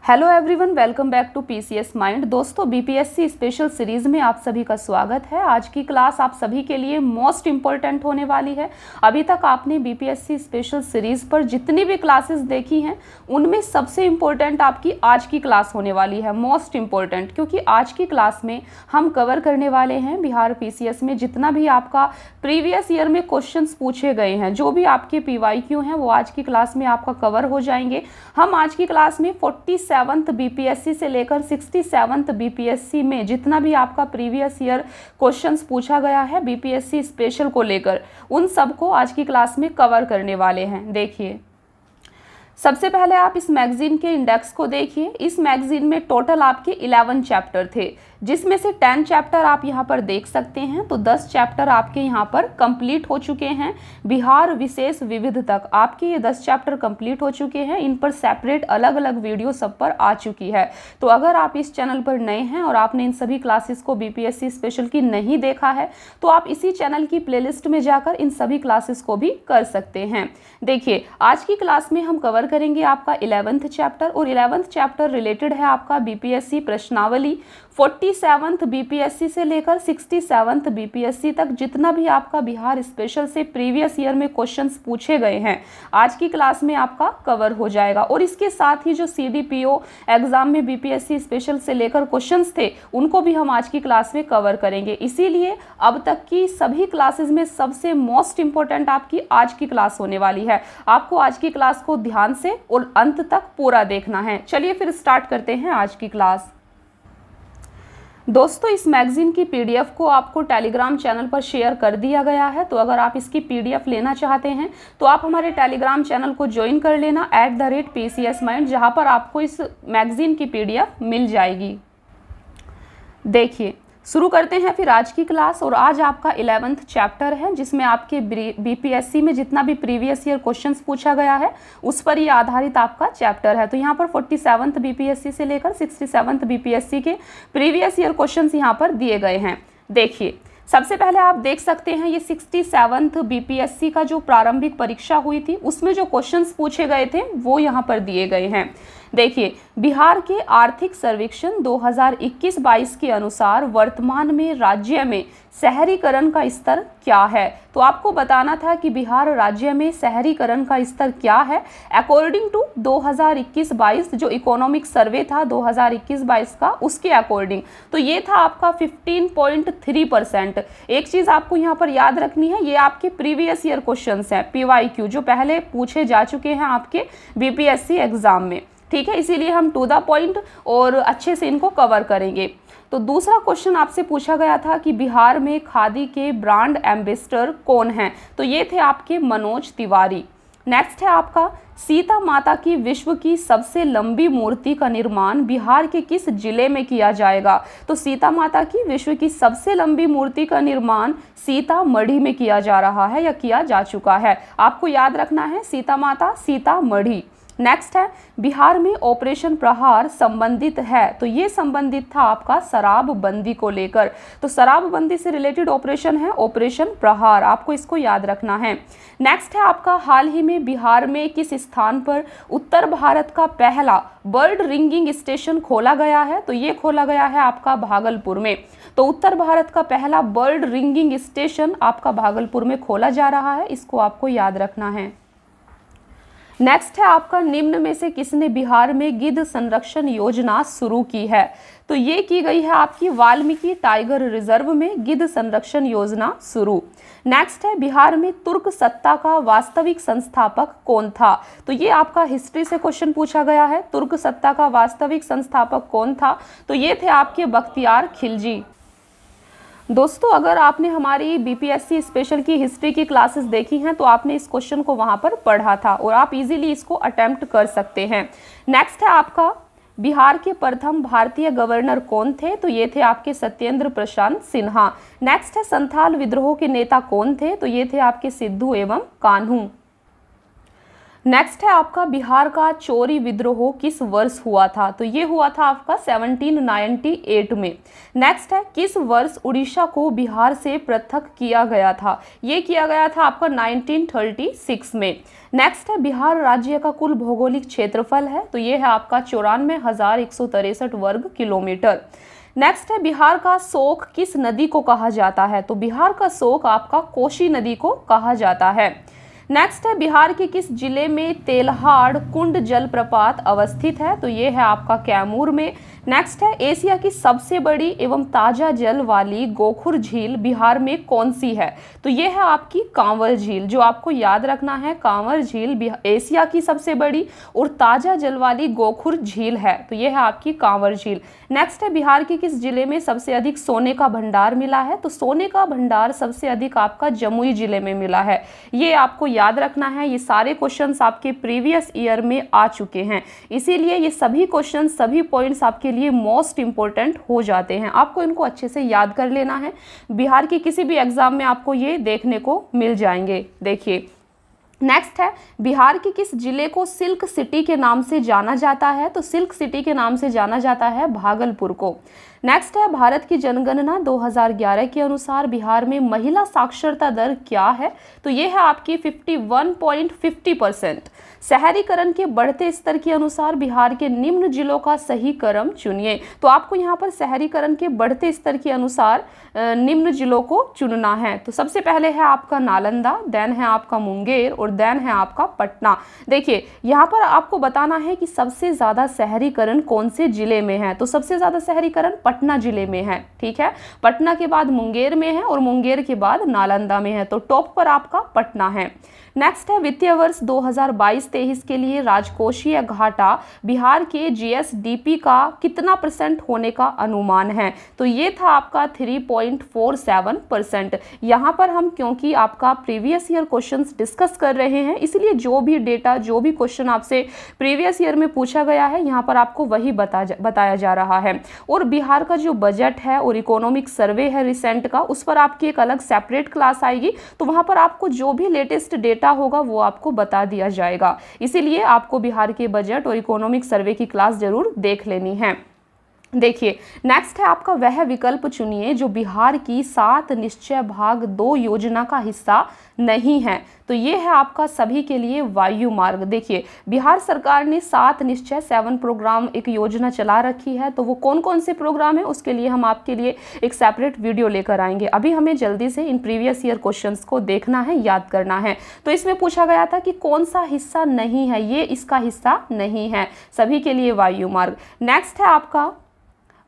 Hello everyone, welcome back to PCS mind. दोस्तों, BPSC special series में आप सभी का स्वागत है। आज की क्लास आप सभी के लिए मोस्ट इम्पोर्टेंट होने वाली है। अभी तक आपने बीपीएससी स्पेशल सीरीज पर जितनी भी क्लासेस देखी हैं उनमें सबसे इम्पोर्टेंट आपकी आज की क्लास होने वाली है, मोस्ट इम्पोर्टेंट, क्योंकि आज की क्लास में हम कवर करने वाले हैं बिहार पीसीएस में जितना भी आपका प्रीवियस ईयर में क्वेश्चंस पूछे गए हैं, जो भी आपके पीवाईक्यू हैं वो आज की क्लास में आपका कवर हो जाएंगे। हम आज की क्लास में 47th बीपीएससी से लेकर 67th बीपीएससी में जितना भी आपका प्रीवियस ईयर क्वेश्चंस पूछा गया है बीपीएससी स्पेशल को लेकर, उन सबको आज की क्लास में कवर करने वाले हैं। देखिए, सबसे पहले आप इस मैगजीन के इंडेक्स को देखिए। इस मैगजीन में टोटल आपके 11 चैप्टर थे, जिसमें से 10 चैप्टर आप यहाँ पर देख सकते हैं। तो 10 चैप्टर आपके यहाँ पर कंप्लीट हो चुके हैं। बिहार विशेष विविध तक आपके ये 10 चैप्टर कंप्लीट हो चुके हैं। इन पर सेपरेट अलग अलग वीडियो सब पर आ चुकी है। तो अगर आप इस चैनल पर नए हैं और आपने इन सभी क्लासेस को बीपीएससी स्पेशल की नहीं देखा है तो आप इसी चैनल की प्लेलिस्ट में जाकर इन सभी क्लासेस को भी कर सकते हैं। देखिए, आज की क्लास में हम कवर करेंगे आपका 11th चैप्टर, और 11th चैप्टर रिलेटेड है आपका बीपीएससी प्रश्नावली। 47th बीपीएससी से लेकर 67th बीपीएससी तक जितना भी आपका बिहार स्पेशल से प्रीवियस ईयर में क्वेश्चंस पूछे गए हैं आज की क्लास में आपका कवर हो जाएगा। और इसके साथ ही जो सीडीपीओ एग्जाम में बीपीएससी स्पेशल से लेकर क्वेश्चंस थे उनको भी हम आज की क्लास में कवर करेंगे। इसीलिए अब तक की सभी क्लासेस में सबसे मोस्ट इंपॉर्टेंट आपकी आज की क्लास होने वाली है। आपको आज की क्लास को ध्यान से और अंत तक पूरा देखना है। चलिए फिर स्टार्ट करते हैं आज की क्लास। दोस्तों, इस मैगजीन की पीडीएफ को आपको टेलीग्राम चैनल पर शेयर कर दिया गया है। तो अगर आप इसकी पीडीएफ लेना चाहते हैं तो आप हमारे टेलीग्राम चैनल को ज्वाइन कर लेना @PCS Mind, जहां पर आपको इस मैगजीन की पीडीएफ मिल जाएगी। देखिए, शुरू करते हैं फिर आज की क्लास। और आज आपका 11th चैप्टर है, जिसमें आपके बीपीएससी में जितना भी प्रीवियस ईयर क्वेश्चंस पूछा गया है उस पर यह आधारित आपका चैप्टर है। तो यहाँ पर 47th बीपीएससी से लेकर 67th बीपीएससी के प्रीवियस ईयर क्वेश्चंस यहाँ पर दिए गए हैं। देखिए, सबसे पहले आप देख सकते हैं ये 67th बीपीएससी का जो प्रारंभिक परीक्षा हुई थी उसमें जो क्वेश्चंस पूछे गए थे वो यहाँ पर दिए गए हैं। देखिए, बिहार के आर्थिक सर्वेक्षण 2021-22 के अनुसार वर्तमान में राज्य में शहरीकरण का स्तर क्या है। तो आपको बताना था कि बिहार राज्य में शहरीकरण का स्तर क्या है अकॉर्डिंग टू 2021-22 जो इकोनॉमिक सर्वे था 2021-22 का, उसके अकॉर्डिंग। तो ये था आपका 15.3%। एक चीज़ आपको यहाँ पर याद रखनी है, ये आपके प्रीवियस ईयर क्वेश्चंस हैं पीवाईक्यू जो पहले पूछे जा चुके हैं आपके बीपीएससी एग्जाम में। ठीक है, इसीलिए हम टू द पॉइंट और अच्छे से इनको कवर करेंगे। तो दूसरा क्वेश्चन आपसे पूछा गया था कि बिहार में खादी के ब्रांड एम्बेसडर कौन हैं। तो ये थे आपके मनोज तिवारी। नेक्स्ट है आपका सीता माता की विश्व की सबसे लंबी मूर्ति का निर्माण बिहार के किस जिले में किया जाएगा। तो सीता माता की विश्व की सबसे लंबी मूर्ति का निर्माण सीतामढ़ी में किया जा रहा है या किया जा चुका है। आपको याद रखना है सीता माता सीतामढ़ी। नेक्स्ट है बिहार में ऑपरेशन प्रहार संबंधित है। तो ये संबंधित था आपका शराबबंदी को लेकर। तो शराबबंदी से रिलेटेड ऑपरेशन है ऑपरेशन प्रहार, आपको इसको याद रखना है। नेक्स्ट है आपका हाल ही में बिहार में किस स्थान पर उत्तर भारत का पहला बर्ड रिंगिंग स्टेशन खोला गया है। तो ये खोला गया है आपका भागलपुर में। तो उत्तर भारत का पहला बर्ड रिंगिंग स्टेशन आपका भागलपुर में खोला जा रहा है, इसको आपको याद रखना है। नेक्स्ट है आपका निम्न में से किसने बिहार में गिद्ध संरक्षण योजना शुरू की है। तो ये की गई है आपकी वाल्मीकि टाइगर रिजर्व में गिद्ध संरक्षण योजना शुरू। नेक्स्ट है बिहार में तुर्क सत्ता का वास्तविक संस्थापक कौन था। तो ये आपका हिस्ट्री से क्वेश्चन पूछा गया है, तुर्क सत्ता का वास्तविक संस्थापक कौन था। तो ये थे आपके बख्तियार खिलजी। दोस्तों, अगर आपने हमारी बीपीएससी स्पेशल की हिस्ट्री की क्लासेस देखी हैं तो आपने इस क्वेश्चन को वहां पर पढ़ा था और आप इजीली इसको अटेम्प्ट कर सकते हैं। नेक्स्ट है आपका बिहार के प्रथम भारतीय गवर्नर कौन थे। तो ये थे आपके सत्येंद्र प्रशांत सिन्हा। नेक्स्ट है संथाल विद्रोह के नेता कौन थे। तो ये थे आपके सिद्धू एवं कान्हू। नेक्स्ट है आपका बिहार का चोरी विद्रोह किस वर्ष हुआ था? तो ये हुआ था आपका 1798 में। नेक्स्ट है किस वर्ष उड़ीसा को बिहार से पृथक किया गया था? ये किया गया था आपका 1936 में। नेक्स्ट है बिहार राज्य का कुल भौगोलिक क्षेत्रफल है, तो ये है आपका 94,163 वर्ग किलोमीटर। नेक्स्ट है बिहार का शोक किस नदी को कहा जाता है? तो बिहार का शोक आपका कोसी नदी को कहा जाता है। नेक्स्ट है बिहार के किस जिले में तेल्हाड़ कुंड जलप्रपात अवस्थित है? तो ये है आपका कैमूर में। नेक्स्ट है एशिया की सबसे बड़ी एवं ताजा जल वाली गोखुर झील बिहार में कौन सी है? तो ये है आपकी कांवर झील। जो आपको याद रखना है, कांवर झील एशिया की सबसे बड़ी और ताजा जल वाली गोखुर झील है, तो ये है आपकी कांवर झील। नेक्स्ट है बिहार के किस जिले में सबसे अधिक सोने का भंडार मिला है? तो सोने का भंडार सबसे अधिक आपका जमुई जिले में मिला है। ये आपको याद रखना है। ये सारे क्वेश्चंस आपके प्रीवियस ईयर में आ चुके हैं, इसीलिए ये सभी क्वेश्चन सभी पॉइंट्स आपके लिए मोस्ट इंपॉर्टेंट हो जाते हैं। आपको इनको अच्छे से याद कर लेना है। बिहार के किसी भी एग्जाम में आपको ये देखने को मिल जाएंगे। देखिए नेक्स्ट है बिहार के किस जिले को सिल्क सिटी के नाम से जाना जाता है? तो सिल्क सिटी के नाम से जाना जाता है भागलपुर को। नेक्स्ट है भारत की जनगणना 2011 के अनुसार बिहार में महिला साक्षरता दर क्या है? तो ये है आपकी 51.50%। शहरीकरण के बढ़ते स्तर के अनुसार बिहार के निम्न जिलों का सही क्रम चुनिए। तो आपको यहाँ पर शहरीकरण के बढ़ते स्तर के अनुसार निम्न जिलों को चुनना है। तो सबसे पहले है आपका नालंदा, देन है आपका मुंगेर और देन है आपका पटना। देखिए यहाँ पर आपको बताना है कि सबसे ज़्यादा शहरीकरण कौन से जिले में है। तो सबसे ज़्यादा शहरीकरण पटना जिले में है, ठीक है। पटना के बाद मुंगेर में है और मुंगेर के बाद नालंदा में है, तो टॉप पर आपका पटना है। नेक्स्ट है वित्तीय वर्ष 2022-23 के लिए राजकोषीय घाटा बिहार के जीएसडीपी का कितना % होने का अनुमान है? तो ये था आपका 3.47%। यहाँ पर हम क्योंकि आपका प्रीवियस ईयर क्वेश्चंस डिस्कस कर रहे हैं, इसलिए जो भी डेटा जो भी क्वेश्चन आपसे प्रीवियस ईयर में पूछा गया है यहाँ पर आपको वही बताया जा रहा है। और बिहार का जो बजट है और इकोनॉमिक सर्वे है रिसेंट का, उस पर आपकी एक अलग सेपरेट क्लास आएगी, तो वहाँ पर आपको जो भी लेटेस्ट डेटा होगा वो आपको बता दिया जाएगा। इसीलिए आपको बिहार के बजट और इकोनॉमिक सर्वे की क्लास जरूर देख लेनी है। देखिए नेक्स्ट है आपका वह विकल्प चुनिए जो बिहार की 7 निश्चय भाग 2 योजना का हिस्सा नहीं है। तो ये है आपका सभी के लिए वायु मार्ग। देखिए बिहार सरकार ने 7 निश्चय 7 प्रोग्राम एक योजना चला रखी है, तो वो कौन कौन से प्रोग्राम है उसके लिए हम आपके लिए एक सेपरेट वीडियो लेकर आएंगे। अभी हमें जल्दी से इन प्रीवियस ईयर क्वेश्चंस को देखना है, याद करना है। तो इसमें पूछा गया था कि कौन सा हिस्सा नहीं है, ये इसका हिस्सा नहीं है, सभी के लिए वायु मार्ग। नेक्स्ट है आपका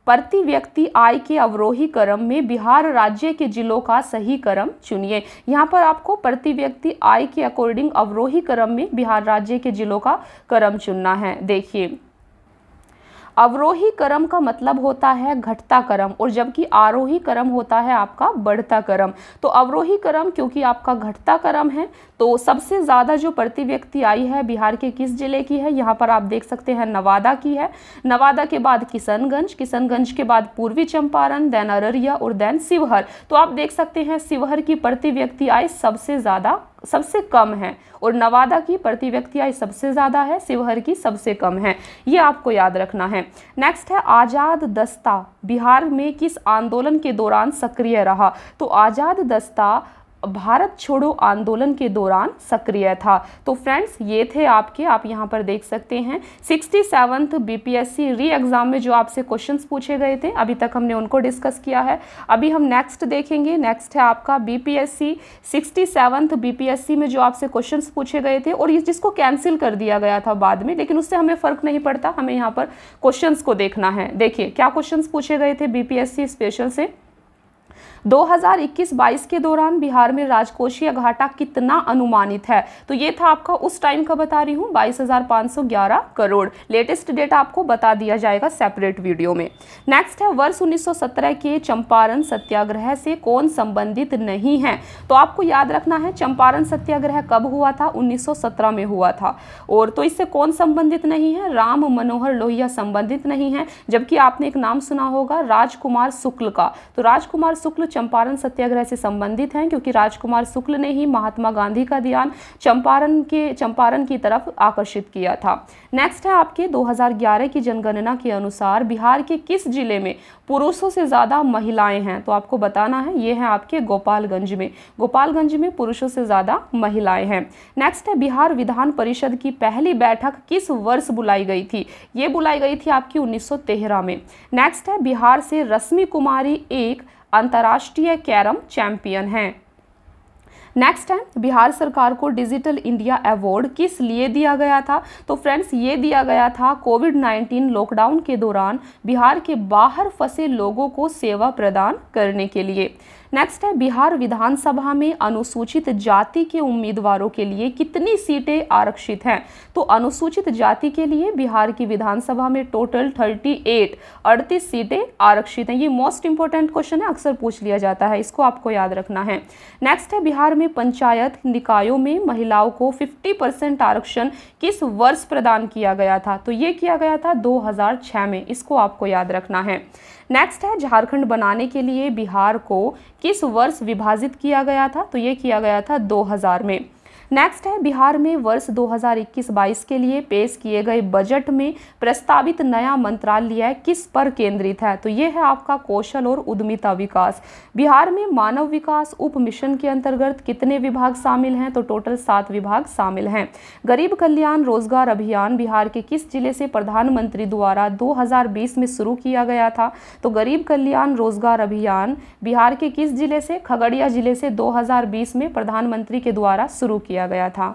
प्रति व्यक्ति आय के अवरोही क्रम में बिहार राज्य के जिलों का सही क्रम चुनिए। यहाँ पर आपको प्रति व्यक्ति आय के अकॉर्डिंग अवरोही क्रम में बिहार राज्य के जिलों का क्रम चुनना है। देखिए अवरोही क्रम का मतलब होता है घटता क्रम, और जबकि आरोही क्रम होता है आपका बढ़ता क्रम। तो अवरोही क्रम क्योंकि आपका घटता क्रम है, तो सबसे ज़्यादा जो प्रति व्यक्ति आई है बिहार के किस जिले की है? यहाँ पर आप देख सकते हैं नवादा की है। नवादा के बाद किशनगंज, किशनगंज के बाद पूर्वी चंपारण, देन अररिया और देन शिवहर। तो आप देख सकते हैं शिवहर की प्रति व्यक्ति आय सबसे कम है, और नवादा की प्रति व्यक्ति आय सबसे ज़्यादा है, शिवहर की सबसे कम है। ये आपको याद रखना है। नेक्स्ट है आज़ाद दस्ता बिहार में किस आंदोलन के दौरान सक्रिय रहा? तो आज़ाद दस्ता भारत छोड़ो आंदोलन के दौरान सक्रिय था। तो फ्रेंड्स ये थे आपके, आप यहाँ पर देख सकते हैं 67th बीपीएससी री एग्जाम में जो आपसे क्वेश्चंस पूछे गए थे, अभी तक हमने उनको डिस्कस किया है। अभी हम नेक्स्ट देखेंगे। नेक्स्ट है आपका बीपीएससी 67th बीपीएससी में जो आपसे क्वेश्चंस पूछे गए थे और ये जिसको कैंसिल कर दिया गया था बाद में, लेकिन उससे हमें फ़र्क नहीं पड़ता, हमें यहाँ पर क्वेश्चंस को देखना है। देखिए क्या क्वेश्चंस पूछे गए थे बीपीएससी स्पेशल से। 2021-22 के दौरान बिहार में राजकोषीय घाटा कितना अनुमानित है? तो ये था आपका उस टाइम का बता रही हूँ 22,511 करोड़। लेटेस्ट डेटा आपको बता दिया जाएगा सेपरेट वीडियो में। नेक्स्ट है वर्ष 1917 के चंपारण सत्याग्रह से कौन संबंधित नहीं है? तो आपको याद रखना है चंपारण सत्याग्रह कब हुआ था? 1917 में हुआ था। और तो इससे कौन संबंधित नहीं है? राम मनोहर लोहिया संबंधित नहीं है। जबकि आपने एक नाम सुना होगा राजकुमार शुक्ल का। तो राजकुमार शुक्ल चंपारण सत्याग्रह से संबंधित हैं, क्योंकि राजकुमार शुक्ल ने ही महात्मा गांधी का ध्यान चंपारण की तरफ आकर्षित किया था। नेक्स्ट है आपके 2011 की जनगणना के अनुसार बिहार के किस जिले में पुरुषों से ज़्यादा महिलाएं हैं? तो आपको बताना है, ये है आपके गोपालगंज में। गोपालगंज में पुरुषों से ज़्यादा महिलाएं हैं। नेक्स्ट है बिहार विधान परिषद की पहली बैठक किस वर्ष बुलाई गई थी? ये बुलाई गई थी आपकी 1913 में। नेक्स्ट है बिहार से रश्मि कुमारी एक अंतर्राष्ट्रीय कैरम चैंपियन हैं। नेक्स्ट है बिहार सरकार को डिजिटल इंडिया अवार्ड किस लिए दिया गया था? तो फ्रेंड्स, ये दिया गया था कोविड-19 लॉकडाउन के दौरान बिहार के बाहर फंसे लोगों को सेवा प्रदान करने के लिए। नेक्स्ट है बिहार विधानसभा में अनुसूचित जाति के उम्मीदवारों के लिए कितनी सीटें आरक्षित हैं? तो अनुसूचित जाति के लिए बिहार की विधानसभा में टोटल 38 सीटें आरक्षित हैं। ये मोस्ट इंपॉर्टेंट क्वेश्चन है, अक्सर पूछ लिया जाता है, इसको आपको याद रखना है। नेक्स्ट है बिहार में पंचायत निकायों में महिलाओं को 50% आरक्षण किस वर्ष प्रदान किया गया था? तो ये किया गया था 2006 में, इसको आपको याद रखना है। नेक्स्ट है झारखंड बनाने के लिए बिहार को किस वर्ष विभाजित किया गया था? तो ये किया गया था 2000 में। नेक्स्ट है बिहार में वर्ष 2021-22 के लिए पेश किए गए बजट में प्रस्तावित नया मंत्रालय किस पर केंद्रित है? तो ये है आपका कौशल और उद्यमिता विकास। बिहार में मानव विकास उप मिशन के अंतर्गत कितने विभाग शामिल हैं? तो टोटल 7 विभाग शामिल हैं। गरीब कल्याण रोजगार अभियान बिहार के किस जिले से प्रधानमंत्री द्वारा 2020 में शुरू किया गया था? तो गरीब कल्याण रोजगार अभियान बिहार के किस जिले से? खगड़िया जिले से 2020 में प्रधानमंत्री के द्वारा शुरू किया गया था।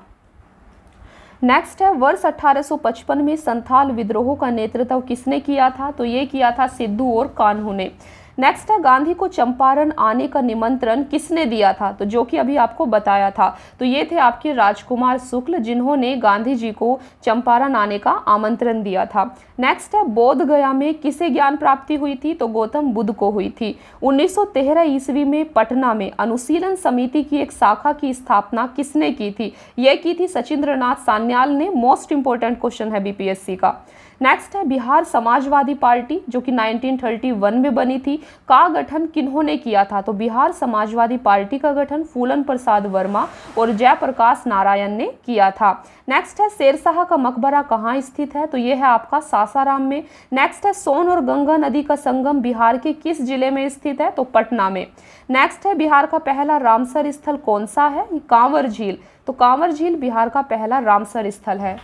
नेक्स्ट है वर्ष 1855 में संथाल विद्रोह का नेतृत्व किसने किया था? तो ये किया था सिद्धू और कान्हू ने। नेक्स्ट है गांधी को चंपारण आने का निमंत्रण किसने दिया था? तो जो कि अभी आपको बताया था, तो ये थे आपके राजकुमार शुक्ल, जिन्होंने गांधी जी को चंपारण आने का आमंत्रण दिया था। नेक्स्ट है बोध गया में किसे ज्ञान प्राप्ति हुई थी? तो गौतम बुद्ध को हुई थी। 1913 ईस्वी में पटना में अनुशीलन समिति की एक शाखा की स्थापना किसने की थी? यह की थी सचिंद्रनाथ सान्याल ने। मोस्ट इंपोर्टेंट क्वेश्चन है बीपीएससी का। नेक्स्ट है बिहार समाजवादी पार्टी जो कि 1931 में बनी थी, का गठन किन्होंने किया था? तो बिहार समाजवादी पार्टी का गठन फूलन प्रसाद वर्मा और जयप्रकाश नारायण ने किया था। नेक्स्ट है शेरशाह का मकबरा कहाँ स्थित है? तो ये है आपका सासाराम में। नेक्स्ट है सोन और गंगा नदी का संगम बिहार के किस जिले में स्थित है? तो पटना में। नेक्स्ट है बिहार का पहला रामसर स्थल कौन सा है? कांवर झील। तो कांवर झील बिहार का पहला रामसर स्थल है।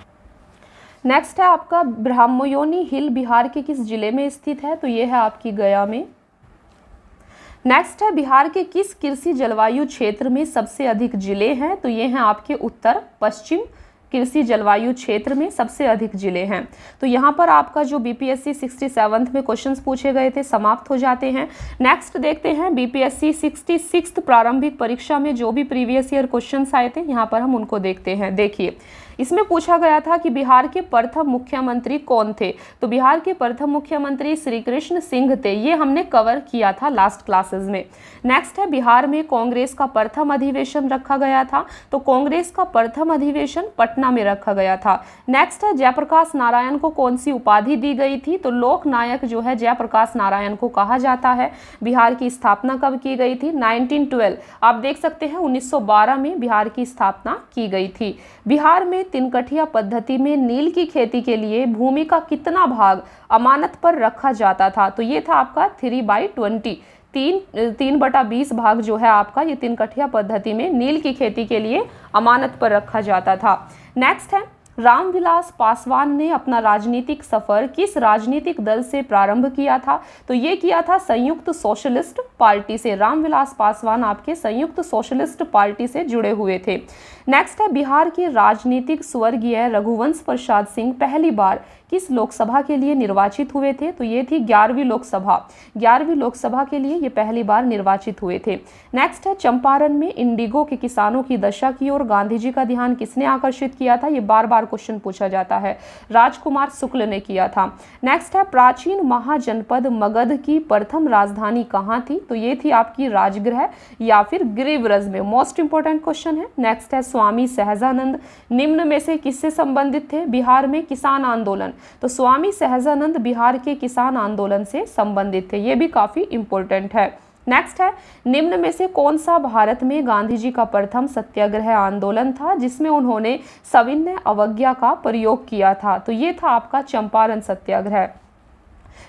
नेक्स्ट है आपका ब्रह्मयोनी हिल बिहार के किस जिले में स्थित है? तो ये है आपकी गया में। नेक्स्ट है बिहार के किस कृषि जलवायु क्षेत्र में सबसे अधिक जिले हैं? तो ये हैं आपके उत्तर पश्चिम कृषि जलवायु क्षेत्र में सबसे अधिक जिले हैं। तो यहाँ पर आपका जो बीपीएससी 67 में क्वेश्चंस पूछे गए थे समाप्त हो जाते हैं। नेक्स्ट देखते हैं बीपीएससी 66 प्रारंभिक परीक्षा में जो भी प्रीवियस ईयर क्वेश्चंस आए थे, यहाँ पर हम उनको देखते हैं। देखिए, इसमें पूछा गया था कि बिहार के प्रथम मुख्यमंत्री कौन थे? तो बिहार के प्रथम मुख्यमंत्री श्री कृष्ण सिंह थे। ये हमने कवर किया था लास्ट क्लासेस में। नेक्स्ट है बिहार में कांग्रेस का प्रथम अधिवेशन रखा गया था। तो कांग्रेस का प्रथम अधिवेशन पटना में रखा गया था। नेक्स्ट है जयप्रकाश नारायण को कौन सी उपाधि दी गई थी? तो लोक नायक जो है जयप्रकाश नारायण को कहा जाता है। बिहार की स्थापना कब की गई थी? 1912। आप देख सकते हैं 1912 में बिहार की स्थापना की गई थी। बिहार में तिनकठिया पद्धति में नील की खेती के लिए भूमि का कितना भाग अमानत पर रखा जाता था? तो ये था आपका 3/20। 3/20 भाग जो है आपका ये तिनकठिया पद्धति में नील की खेती के लिए अमानत पर रखा जाता था। नेक्स्ट है रामविलास पासवान ने अपना राजनीतिक सफर किस राजनीतिक दल से प्रारंभ किया था? तो ये किया था संयुक्त सोशलिस्ट पार्टी से। रामविलास पासवान आपके संयुक्त सोशलिस्ट पार्टी से जुड़े हुए थे। नेक्स्ट है बिहार के राजनीतिक स्वर्गीय रघुवंश प्रसाद सिंह पहली बार किस लोकसभा के लिए निर्वाचित हुए थे? तो ये थी 11वीं लोकसभा। 11वीं लोकसभा के लिए ये पहली बार निर्वाचित हुए थे। नेक्स्ट है चंपारण में इंडिगो के किसानों की दशा की ओर गांधी जी का ध्यान किसने आकर्षित किया था? ये बार बार क्वेश्चन पूछा जाता है। राजकुमार शुक्ल ने किया था। नेक्स्ट है प्राचीन महाजनपद मगध की प्रथम राजधानी कहाँ थी? तो ये थी आपकी राजगृह या फिर गिरिव्रज में। मोस्ट इंपोर्टेंट क्वेश्चन है। नेक्स्ट है स्वामी सहजानंद निम्न में से किससे संबंधित थे? बिहार में किसान आंदोलन। तो स्वामी सहजानंद बिहार के किसान आंदोलन से संबंधित थे। ये भी काफी इंपॉर्टेंट है। नेक्स्ट है, निम्न में से कौन सा भारत में गांधी जी का प्रथम सत्याग्रह आंदोलन था जिसमें उन्होंने सविनय अवज्ञा का प्रयोग किया था? तो ये था आपका चंपारण सत्याग्रह।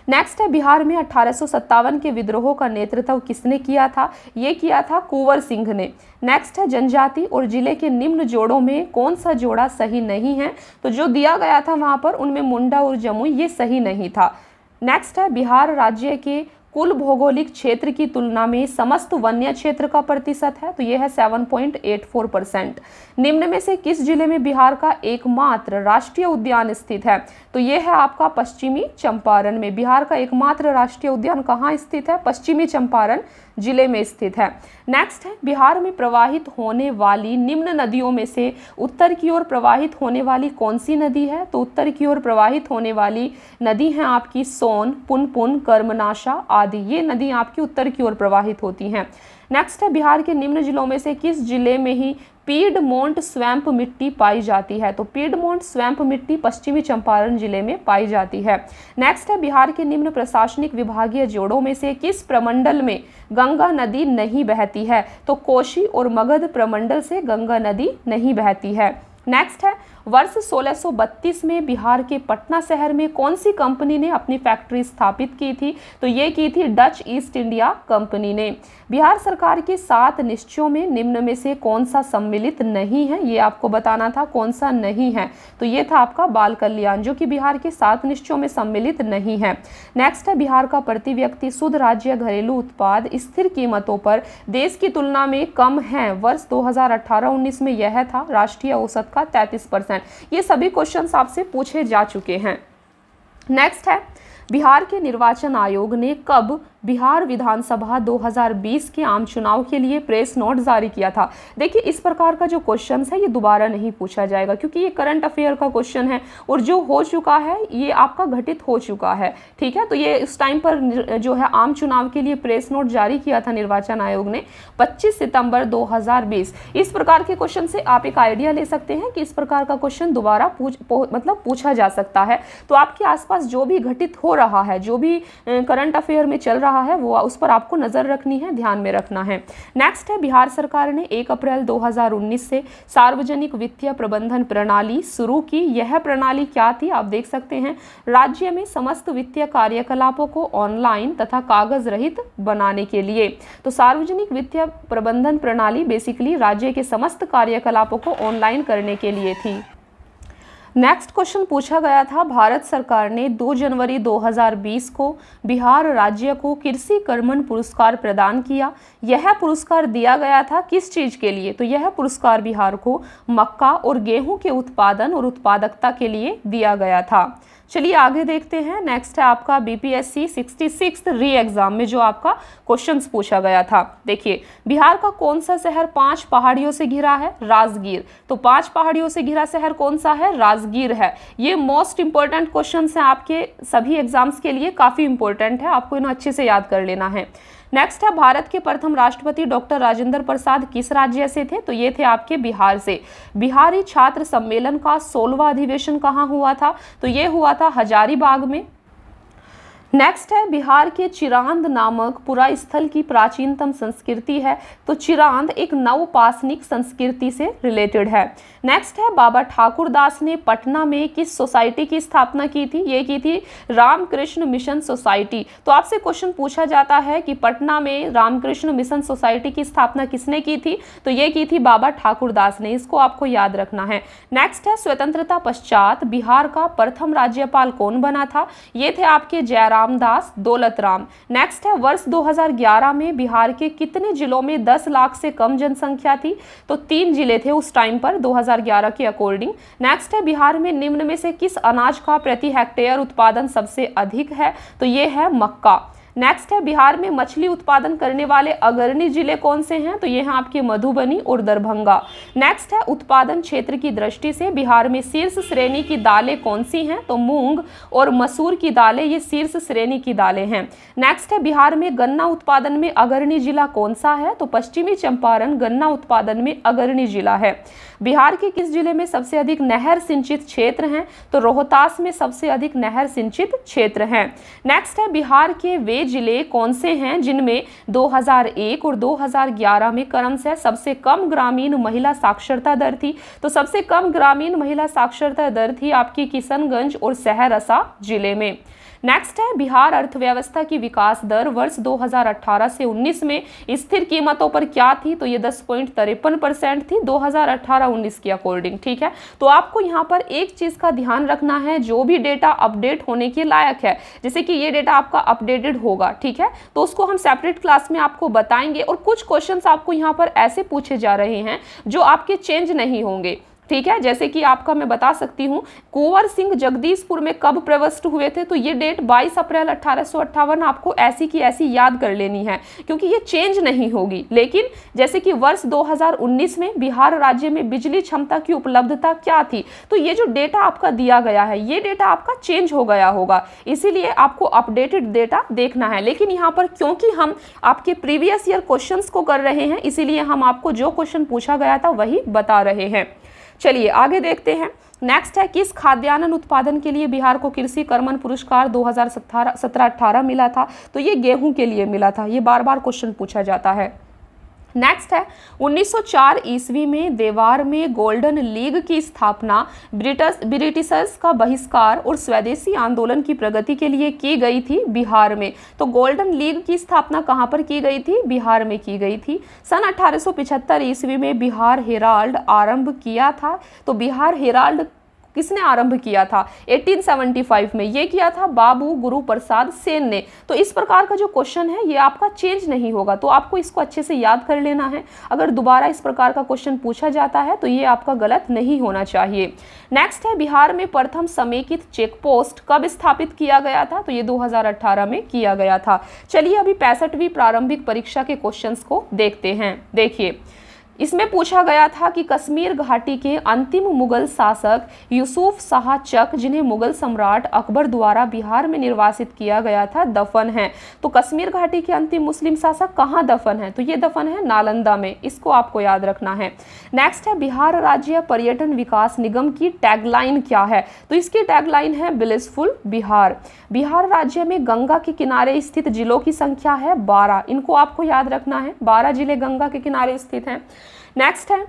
नेक्स्ट है, बिहार में 1857 के विद्रोह का नेतृत्व किसने किया था? ये किया था कुंवर सिंह ने। नेक्स्ट है, जनजाति और जिले के निम्न जोड़ों में कौन सा जोड़ा सही नहीं है? तो जो दिया गया था वहां पर उनमें मुंडा और जमुई ये सही नहीं था। नेक्स्ट है, बिहार राज्य के कुल भौगोलिक क्षेत्र की तुलना में समस्त वन्य क्षेत्र का प्रतिशत है? तो यह है 7.84%। निम्न में से किस जिले में बिहार का एकमात्र राष्ट्रीय उद्यान स्थित है? तो यह है आपका पश्चिमी चंपारण में। बिहार का एकमात्र राष्ट्रीय उद्यान कहाँ स्थित है? पश्चिमी चंपारण जिले में स्थित है। नेक्स्ट है, बिहार में प्रवाहित होने वाली निम्न नदियों में से उत्तर की ओर प्रवाहित होने वाली कौन सी नदी है? तो उत्तर की ओर प्रवाहित होने वाली नदी है आपकी सोन, पुनपुन, कर्मनाशा आदि। ये नदी आपकी उत्तर की ओर प्रवाहित होती हैं। नेक्स्ट है, बिहार के निम्न जिलों में से किस जिले में ही पीडमोंट स्वैम्प मिट्टी पाई जाती है? तो पीडमोंट स्वैम्प मिट्टी पश्चिमी चंपारण जिले में पाई जाती है। नेक्स्ट है, बिहार के निम्न प्रशासनिक विभागीय जोड़ों में से किस प्रमंडल में गंगा नदी नहीं बहती है? तो कोशी और मगध प्रमंडल से गंगा नदी नहीं बहती है। नेक्स्ट है, वर्ष 1632 में बिहार के पटना शहर में कौन सी कंपनी ने अपनी फैक्ट्री स्थापित की थी? तो ये की थी डच ईस्ट इंडिया कंपनी ने। बिहार सरकार के 7 निश्चयों में निम्न में से कौन सा सम्मिलित नहीं है? ये आपको बताना था कौन सा नहीं है। तो ये था आपका बाल कल्याण, जो कि बिहार के 7 निश्चयों में सम्मिलित नहीं है। नेक्स्ट है, बिहार का प्रति व्यक्ति शुद्ध राज्य घरेलू उत्पाद स्थिर कीमतों पर देश की तुलना में कम है। वर्ष 2018-19 में यह था राष्ट्रीय औसत का 33%। ये सभी क्वेश्चंस आपसे पूछे जा चुके हैं। नेक्स्ट है, बिहार के निर्वाचन आयोग ने कब बिहार विधानसभा 2020 के आम चुनाव के लिए प्रेस नोट जारी किया था? देखिए, इस प्रकार का जो क्वेश्चन है ये दोबारा नहीं पूछा जाएगा, क्योंकि ये करंट अफेयर का क्वेश्चन है और जो हो चुका है ये आपका घटित हो चुका है। ठीक है, तो ये इस टाइम पर जो है आम चुनाव के लिए प्रेस नोट जारी किया था निर्वाचन आयोग ने 25 सितंबर 2020। इस प्रकार के क्वेश्चन से आप एक आइडिया ले सकते हैं कि इस प्रकार का क्वेश्चन दोबारा पूछा जा सकता है। तो आपके आसपास जो भी घटित हो रहा है, जो भी करंट अफेयर में चल रहा है, वो उस पर आपको नजर रखनी है, ध्यान में रखना है। नेक्स्ट है, बिहार सरकार ने 1 अप्रैल 2019 से सार्वजनिक वित्तीय प्रबंधन प्रणाली शुरू की। यह प्रणाली क्या थी? आप देख सकते हैं, राज्य में समस्त वित्तीय कार्यकलापों को ऑनलाइन तथा कागज रहित बनाने के लिए। तो सार्वजनिक वित्तीय प्रबंधन प्रणाली बेसिकली राज्य के समस्त कार्यकलापों को ऑनलाइन करने के लिए थी। नेक्स्ट क्वेश्चन पूछा गया था, भारत सरकार ने 2 जनवरी 2020 को बिहार राज्य को कृषि कर्मण पुरस्कार प्रदान किया। यह पुरस्कार दिया गया था किस चीज़ के लिए? तो यह पुरस्कार बिहार को मक्का और गेहूं के उत्पादन और उत्पादकता के लिए दिया गया था। चलिए आगे देखते हैं। नेक्स्ट है आपका बीपीएससी 66 री एग्जाम में जो आपका क्वेश्चंस पूछा गया था। देखिए, बिहार का कौन सा शहर 5 पहाड़ियों से घिरा है? राजगीर। तो 5 पहाड़ियों से घिरा शहर कौन सा है? राजगीर है। ये मोस्ट इंपॉर्टेंट क्वेश्चंस हैं आपके सभी एग्जाम्स के लिए, काफी इंपॉर्टेंट है, आपको इन्हें अच्छे से याद कर लेना है। नेक्स्ट है, भारत के प्रथम राष्ट्रपति डॉक्टर राजेंद्र प्रसाद किस राज्य से थे? तो ये थे आपके बिहार से। बिहारी छात्र सम्मेलन का 16वां अधिवेशन कहाँ हुआ था? तो ये हुआ था हजारीबाग में। नेक्स्ट है, बिहार के चिरांद नामक पुरा स्थल की प्राचीनतम संस्कृति है। तो चिरांद एक नवपाषाणिक संस्कृति से रिलेटेड है। नेक्स्ट है, बाबा ठाकुर दास ने पटना में किस सोसाइटी की स्थापना की थी? ये की थी रामकृष्ण मिशन सोसाइटी। तो आपसे क्वेश्चन पूछा जाता है कि पटना में रामकृष्ण मिशन सोसाइटी की स्थापना किसने की थी? तो ये की थी बाबा ठाकुर दास ने, इसको आपको याद रखना है। नेक्स्ट है, स्वतंत्रता पश्चात बिहार का प्रथम राज्यपाल कौन बना था? ये थे आपके जयराम दास दौलत राम। नेक्स्ट है, वर्ष 2011 में बिहार के कितने जिलों में 10 लाख से कम जनसंख्या थी? तो 3 जिले थे उस टाइम पर 2011 के अकॉर्डिंग। नेक्स्ट है, बिहार में निम्न में से किस अनाज का प्रति हेक्टेयर उत्पादन सबसे अधिक है? तो ये है मक्का। नेक्स्ट है, बिहार में मछली उत्पादन करने वाले अग्रणी जिले कौन से हैं? तो ये हैं आपके मधुबनी और दरभंगा। नेक्स्ट है, उत्पादन क्षेत्र की दृष्टि से बिहार में शीर्ष श्रेणी की दालें कौन सी हैं? तो मूंग और मसूर की दालें ये शीर्ष श्रेणी की दालें हैं। नेक्स्ट है, बिहार में गन्ना उत्पादन में अग्रणी जिला कौन सा है? तो पश्चिमी चंपारण गन्ना उत्पादन में अग्रणी जिला है। बिहार के किस जिले में सबसे अधिक नहर सिंचित क्षेत्र हैं? तो रोहतास में सबसे अधिक नहर सिंचित क्षेत्र हैं। नेक्स्ट है, बिहार के वे वे जिले कौन से हैं जिनमें 2001 और 2011 में क्रमशः सबसे कम ग्रामीण महिला साक्षरता दर थी? तो सबसे कम ग्रामीण महिला साक्षरता दर थी आपकी किशनगंज और सहरसा जिले में। नेक्स्ट है, बिहार अर्थव्यवस्था की विकास दर वर्ष 2018 से 19 में स्थिर कीमतों पर क्या थी? तो ये 10.53% थी 2018-19 के अकॉर्डिंग। ठीक है, तो आपको यहाँ पर एक चीज का ध्यान रखना है, जो भी डेटा अपडेट होने के लायक है, जैसे कि ये डेटा आपका अपडेटेड होगा, ठीक है, तो उसको हम सेपरेट क्लास में आपको बताएंगे। और कुछ क्वेश्चंस आपको यहाँ पर ऐसे पूछे जा रहे हैं जो आपके चेंज नहीं होंगे। ठीक है, जैसे कि आपका मैं बता सकती हूँ, कुंवर सिंह जगदीशपुर में कब प्रविष्ट हुए थे? तो ये डेट 22 अप्रैल 1858 आपको ऐसी की ऐसी याद कर लेनी है, क्योंकि ये चेंज नहीं होगी। लेकिन जैसे कि वर्ष 2019 में बिहार राज्य में बिजली क्षमता की उपलब्धता क्या थी? तो ये जो डेटा आपका दिया गया है, ये डेटा आपका चेंज हो गया होगा, इसीलिए आपको अपडेटेड डेटा देखना है। लेकिन यहाँ पर क्योंकि हम आपके प्रीवियस ईयर क्वेश्चंस को कर रहे हैं, इसीलिए हम आपको जो क्वेश्चन पूछा गया था वही बता रहे हैं। चलिए आगे देखते हैं। नेक्स्ट है, किस खाद्यान्न उत्पादन के लिए बिहार को कृषि कर्मण पुरस्कार 2017-18 मिला था? तो ये गेहूं के लिए मिला था। ये बार बार क्वेश्चन पूछा जाता है। नेक्स्ट है, 1904 ईस्वी में देवार में गोल्डन लीग की स्थापना ब्रिटिशर्स का बहिष्कार और स्वदेशी आंदोलन की प्रगति के लिए की गई थी बिहार में। तो गोल्डन लीग की स्थापना कहाँ पर की गई थी? बिहार में की गई थी। सन 1875 ईस्वी में बिहार हेराल्ड आरंभ किया था। तो बिहार हेराल्ड किसने आरंभ किया था? 1875 में ये किया था बाबू गुरु प्रसाद सेन ने। तो इस प्रकार का जो क्वेश्चन है ये आपका चेंज नहीं होगा, तो आपको इसको अच्छे से याद कर लेना है। अगर दोबारा इस प्रकार का क्वेश्चन पूछा जाता है तो ये आपका गलत नहीं होना चाहिए। नेक्स्ट है, बिहार में प्रथम समेकित चेक पोस्ट कब स्थापित किया गया था? तो ये 2018 में किया गया था। चलिए अभी 65वीं प्रारंभिक परीक्षा के क्वेश्चंस को देखते हैं। देखिए, इसमें पूछा गया था कि कश्मीर घाटी के अंतिम मुगल शासक यूसुफ शाह चक, जिन्हें मुगल सम्राट अकबर द्वारा बिहार में निर्वासित किया गया था, दफन है। तो कश्मीर घाटी के अंतिम मुस्लिम शासक कहाँ दफन है? तो ये दफन है नालंदा में, इसको आपको याद रखना है। नेक्स्ट है, बिहार राज्य पर्यटन विकास निगम की टैगलाइन क्या है? तो इसकी टैगलाइन है ब्लिसफुल बिहार। बिहार राज्य में गंगा के किनारे स्थित जिलों की संख्या है 12, इनको आपको याद रखना है, 12 जिले गंगा के किनारे स्थित हैं। नेक्स्ट है,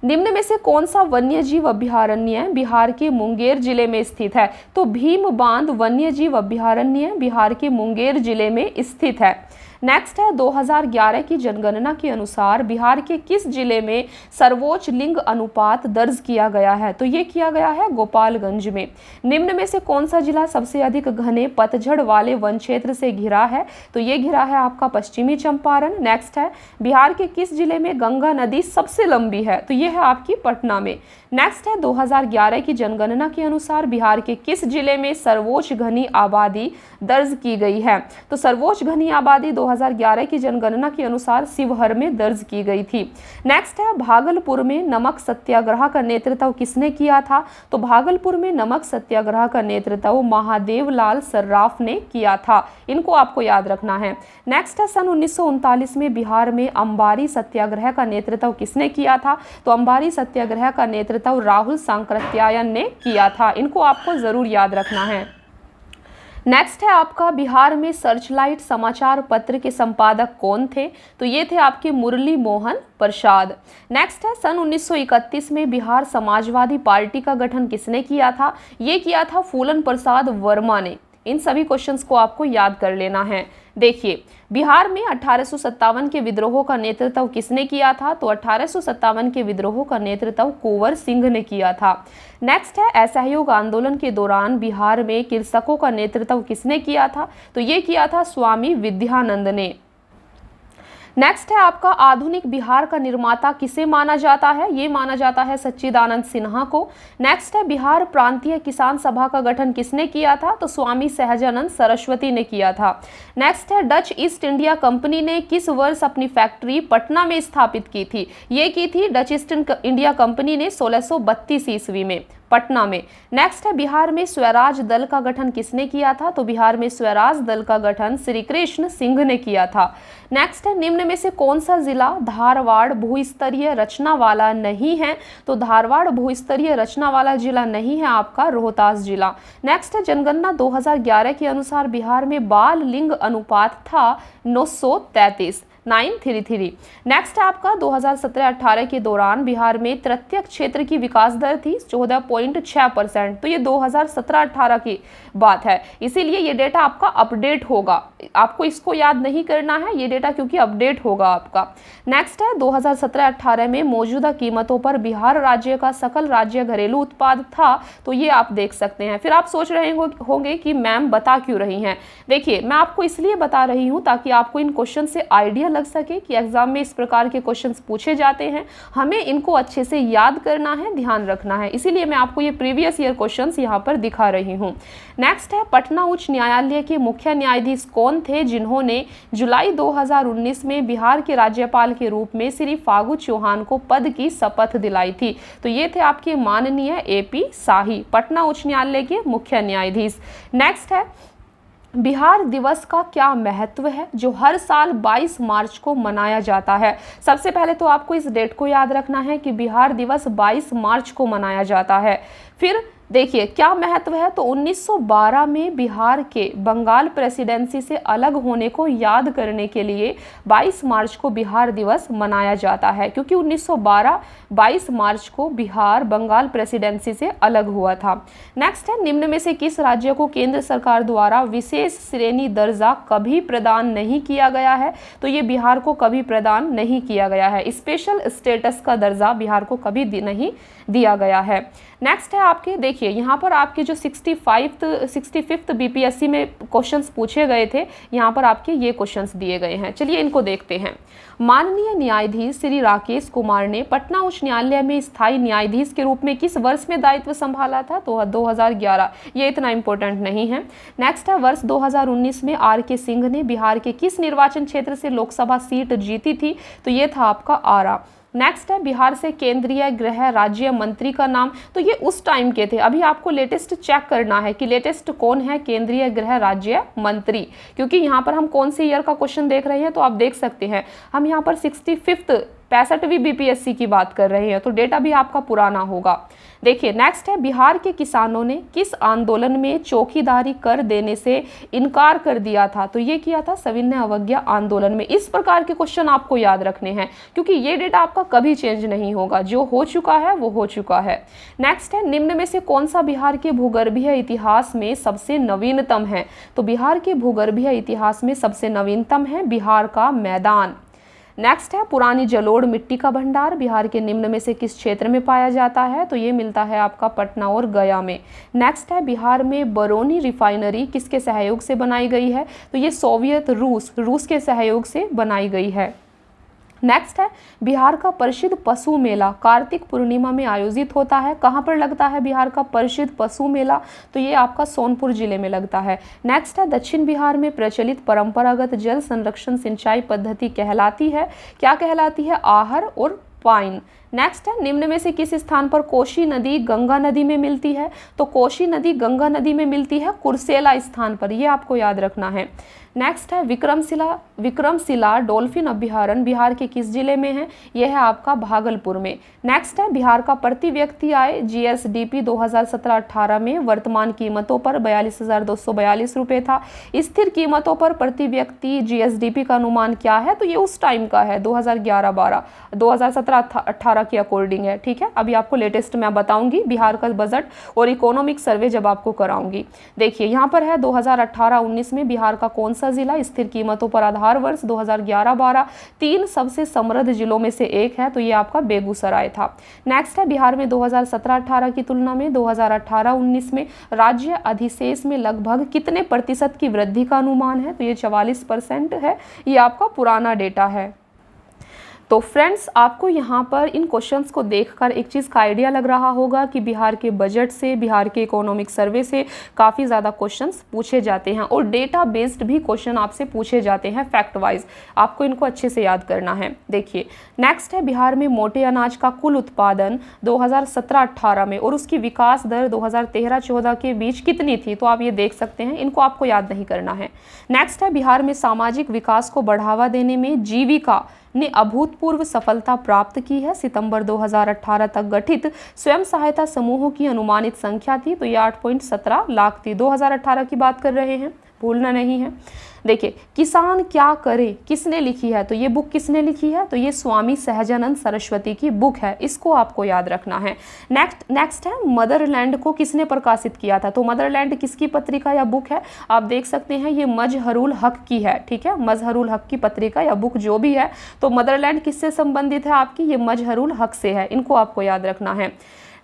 निम्न में से कौन सा वन्यजीव अभयारण्य बिहार के मुंगेर जिले में स्थित है? तो भीम बांध वन्यजीव अभयारण्य बिहार के मुंगेर जिले में स्थित है। नेक्स्ट है, 2011 की जनगणना के अनुसार बिहार के किस जिले में सर्वोच्च लिंग अनुपात दर्ज किया गया है? तो ये किया गया है गोपालगंज में। निम्न में से कौन सा जिला सबसे अधिक घने पतझड़ वाले वन क्षेत्र से घिरा है? तो ये घिरा है आपका पश्चिमी चंपारण। नेक्स्ट है, बिहार के किस जिले में गंगा नदी सबसे लंबी है? तो ये है आपकी पटना में। नेक्स्ट है, 2011 की जनगणना के अनुसार बिहार के किस जिले में सर्वोच्च घनी आबादी दर्ज की गई है? तो सर्वोच्च घनी आबादी 2011 की जनगणना के अनुसार शिवहर में दर्ज की गई थी। नेक्स्ट है, भागलपुर में नमक सत्याग्रह का नेतृत्व किसने किया था? तो भागलपुर में नमक सत्याग्रह का नेतृत्व महादेव लाल सर्राफ ने किया था, इनको आपको याद रखना है। नेक्स्ट है, सन 1939 में बिहार में अंबारी सत्याग्रह का नेतृत्व किसने किया था? तो अंबारी सत्याग्रह का नेतृत्व राहुल सांकृत्यायन ने किया था, इनको आपको जरूर याद रखना है। नेक्स्ट है आपका, बिहार में सर्चलाइट समाचार पत्र के संपादक कौन थे? तो ये थे आपके मुरली मोहन प्रसाद। नेक्स्ट है, सन 1931 में बिहार समाजवादी पार्टी का गठन किसने किया था? ये किया था फूलन प्रसाद वर्मा ने। इन सभी क्वेश्चंस को आपको याद कर लेना है। देखिए, बिहार में 1857 के विद्रोह का नेतृत्व किसने किया था? तो 1857 के विद्रोह का नेतृत्व कुंवर सिंह ने किया था। नेक्स्ट है, असहयोग आंदोलन के दौरान बिहार में कृषकों का नेतृत्व किसने किया था? तो ये किया था स्वामी विद्यानंद ने। नेक्स्ट है आपका, आधुनिक बिहार का निर्माता किसे माना जाता है? ये माना जाता है सच्चिदानंद सिन्हा को। नेक्स्ट है, बिहार प्रांतीय किसान सभा का गठन किसने किया था? तो स्वामी सहजानंद सरस्वती ने किया था। नेक्स्ट है, डच ईस्ट इंडिया कंपनी ने किस वर्ष अपनी फैक्ट्री पटना में स्थापित की थी? ये की थी डच ईस्ट इंडिया कंपनी ने 1632 ईस्वी में। पटना में। नेक्स्ट है बिहार में स्वराज दल का गठन किसने किया था? तो बिहार में स्वराज दल का गठन श्री कृष्ण सिंह ने किया था। नेक्स्ट है निम्न में से कौन सा जिला धारवाड़ भूस्तरीय रचना वाला नहीं है? तो धारवाड़ भूस्तरीय रचना वाला जिला नहीं है आपका रोहतास जिला। नेक्स्ट है जनगणना 2011 के अनुसार बिहार में बाल लिंग अनुपात था 933, 933। नेक्स्ट है आपका 2017-18 के दौरान बिहार में तृतीय क्षेत्र की विकास दर थी 14.6%। तो ये 2017-18 की बात है, इसीलिए ये डेटा आपका अपडेट होगा, आपको इसको याद नहीं करना है ये डेटा, क्योंकि अपडेट होगा आपका। नेक्स्ट है 2017-18 में मौजूदा कीमतों पर बिहार राज्य का सकल राज्य घरेलू उत्पाद था। तो ये आप देख सकते हैं। फिर आप सोच रहे होंगे कि मैम बता क्यों रही हैं? देखिए, मैं आपको इसलिए बता रही हूँ ताकि आपको इन क्वेश्चन से आइडिया लग सके कि एग्जाम में इस प्रकार के क्वेश्चंस पूछे जाते हैं, हमें इनको अच्छे से याद करना है, ध्यान रखना है, इसीलिए मैं आपको ये प्रीवियस ईयर क्वेश्चंस यहाँ पर दिखा रही हूँ। नेक्स्ट है पटना उच्च न्यायालय के मुख्य न्यायाधीश कौन थे जिन्होंने जुलाई 2019 में बिहार के राज्यपाल के रूप में श्री फागू चौहान को पद की शपथ दिलाई थी? तो ये थे आपके माननीय AP शाही, पटना उच्च न्यायालय के मुख्य न्यायाधीश। नेक्स्ट है बिहार दिवस का क्या महत्व है जो हर साल 22 मार्च को मनाया जाता है? सबसे पहले तो आपको इस डेट को याद रखना है कि बिहार दिवस 22 मार्च को मनाया जाता है। फिर देखिए क्या महत्व है, तो 1912 में बिहार के बंगाल प्रेसिडेंसी से अलग होने को याद करने के लिए 22 मार्च को बिहार दिवस मनाया जाता है, क्योंकि 1912 22 मार्च को बिहार बंगाल प्रेसिडेंसी से अलग हुआ था। नेक्स्ट है निम्न में से किस राज्य को केंद्र सरकार द्वारा विशेष श्रेणी दर्जा कभी प्रदान नहीं किया गया है? तो ये बिहार को कभी प्रदान नहीं किया गया है, स्पेशल स्टेटस का दर्जा बिहार को कभी नहीं दिया गया है। नेक्स्ट है आपके, देखिए यहाँ पर आपके जो 65th BPSC में क्वेश्चंस पूछे गए थे, यहाँ पर आपके ये क्वेश्चंस दिए गए हैं। चलिए इनको देखते हैं। माननीय न्यायाधीश श्री राकेश कुमार ने पटना उच्च न्यायालय में स्थायी न्यायाधीश के रूप में किस वर्ष में दायित्व संभाला था? तो 2011, ये इतना इंपॉर्टेंट नहीं है। नेक्स्ट है वर्ष 2019 में RK सिंह ने बिहार के किस निर्वाचन क्षेत्र से लोकसभा सीट जीती थी? तो ये था आपका आरा। नेक्स्ट है बिहार से केंद्रीय गृह राज्य मंत्री का नाम, तो ये उस टाइम के थे, अभी आपको लेटेस्ट चेक करना है कि लेटेस्ट कौन है केंद्रीय गृह राज्य मंत्री, क्योंकि यहाँ पर हम कौन से ईयर का क्वेश्चन देख रहे हैं, तो आप देख सकते हैं हम यहाँ पर 65वीं BPSC की बात कर रहे हैं, तो डेटा भी आपका पुराना होगा। देखिए नेक्स्ट है बिहार के किसानों ने किस आंदोलन में चौकीदारी कर देने से इनकार कर दिया था? तो ये किया था सविनय अवज्ञा आंदोलन में। इस प्रकार के क्वेश्चन आपको याद रखने हैं, क्योंकि ये डेटा आपका कभी चेंज नहीं होगा, जो हो चुका है वो हो चुका है। नेक्स्ट है निम्न में से कौन सा बिहार के भूगर्भीय इतिहास में सबसे नवीनतम है? तो बिहार के भूगर्भीय इतिहास में सबसे नवीनतम है बिहार का मैदान। नेक्स्ट है पुरानी जलोढ़ मिट्टी का भंडार बिहार के निम्न में से किस क्षेत्र में पाया जाता है? तो ये मिलता है आपका पटना और गया में। नेक्स्ट है बिहार में बरौनी रिफाइनरी किसके सहयोग से बनाई गई है? तो ये सोवियत रूस के सहयोग से बनाई गई है। नेक्स्ट है बिहार का प्रसिद्ध पशु मेला कार्तिक पूर्णिमा में आयोजित होता है, कहाँ पर लगता है बिहार का प्रसिद्ध पशु मेला? तो ये आपका सोनपुर जिले में लगता है। नेक्स्ट है दक्षिण बिहार में प्रचलित परंपरागत जल संरक्षण सिंचाई पद्धति कहलाती है, क्या कहलाती है? आहर और पाइन। नेक्स्ट है निम्न में से किस स्थान पर कोसी नदी गंगा नदी में मिलती है? तो कोसी नदी गंगा नदी में मिलती है कुर्सेला स्थान पर, ये आपको याद रखना है। नेक्स्ट है विक्रमशिला डॉल्फिन अभ्यारण्य बिहार के किस जिले में है? यह है आपका भागलपुर में। नेक्स्ट है बिहार का प्रति व्यक्ति आय GSDP 2017-18 में वर्तमान कीमतों पर 42,242 रुपये था। स्थिर कीमतों पर प्रति व्यक्ति GSDP का अनुमान क्या है? तो ये उस टाइम का है 2011-12, 2017-18 के अकॉर्डिंग है, ठीक है। अभी आपको लेटेस्ट मैं बताऊंगी बिहार का बजट और इकोनॉमिक सर्वे जब आपको कराऊंगी। देखिए यहाँ पर है 2018-19 में बिहार का कौन सा जिला स्थिर कीमतों पर आधार वर्ष 2011-12 3 सबसे समृद्ध जिलों में से एक है? तो ये आपका बेगूसराय था। नेक्स्ट है बिहार में 2017-18 की तुलना में 2018-19 में राज्य अधिशेष में लगभग कितने प्रतिशत की वृद्धि का अनुमान है? तो ये 44% है, ये आपका पुराना डेटा है। तो फ्रेंड्स, आपको यहाँ पर इन क्वेश्चंस को देखकर एक चीज़ का आइडिया लग रहा होगा कि बिहार के बजट से, बिहार के इकोनॉमिक सर्वे से काफ़ी ज़्यादा क्वेश्चंस पूछे जाते हैं और डेटा बेस्ड भी क्वेश्चन आपसे पूछे जाते हैं फैक्ट वाइज। आपको इनको अच्छे से याद करना है। देखिए, नेक्स्ट है बिहार में मोटे अनाज का कुल उत्पादन 2017-18 में और उसकी विकास दर 2013-14 के बीच कितनी थी। तो आप ये देख सकते हैं, इनको आपको याद नहीं करना है। नेक्स्ट है बिहार में सामाजिक विकास को बढ़ावा देने में जीविका ने अभूतपूर्व सफलता प्राप्त की है। सितंबर 2018 तक गठित स्वयं सहायता समूहों की अनुमानित संख्या थी, तो ये 8.17 लाख थी। 2018 की बात कर रहे हैं, भूलना नहीं है। देखिए, किसान क्या करे किसने लिखी है, तो ये बुक किसने लिखी है, तो ये स्वामी सहजानंद सरस्वती की बुक है, इसको आपको याद रखना है। नेक्स्ट है मदरलैंड को किसने प्रकाशित किया था। तो मदरलैंड किसकी पत्रिका या बुक है, आप देख सकते हैं ये मजहरुल हक की है। ठीक है, मजहरुल हक की पत्रिका या बुक जो भी है, तो मदरलैंड किससे संबंधित है आपकी, ये मजहरुल हक से है, इनको आपको याद रखना है।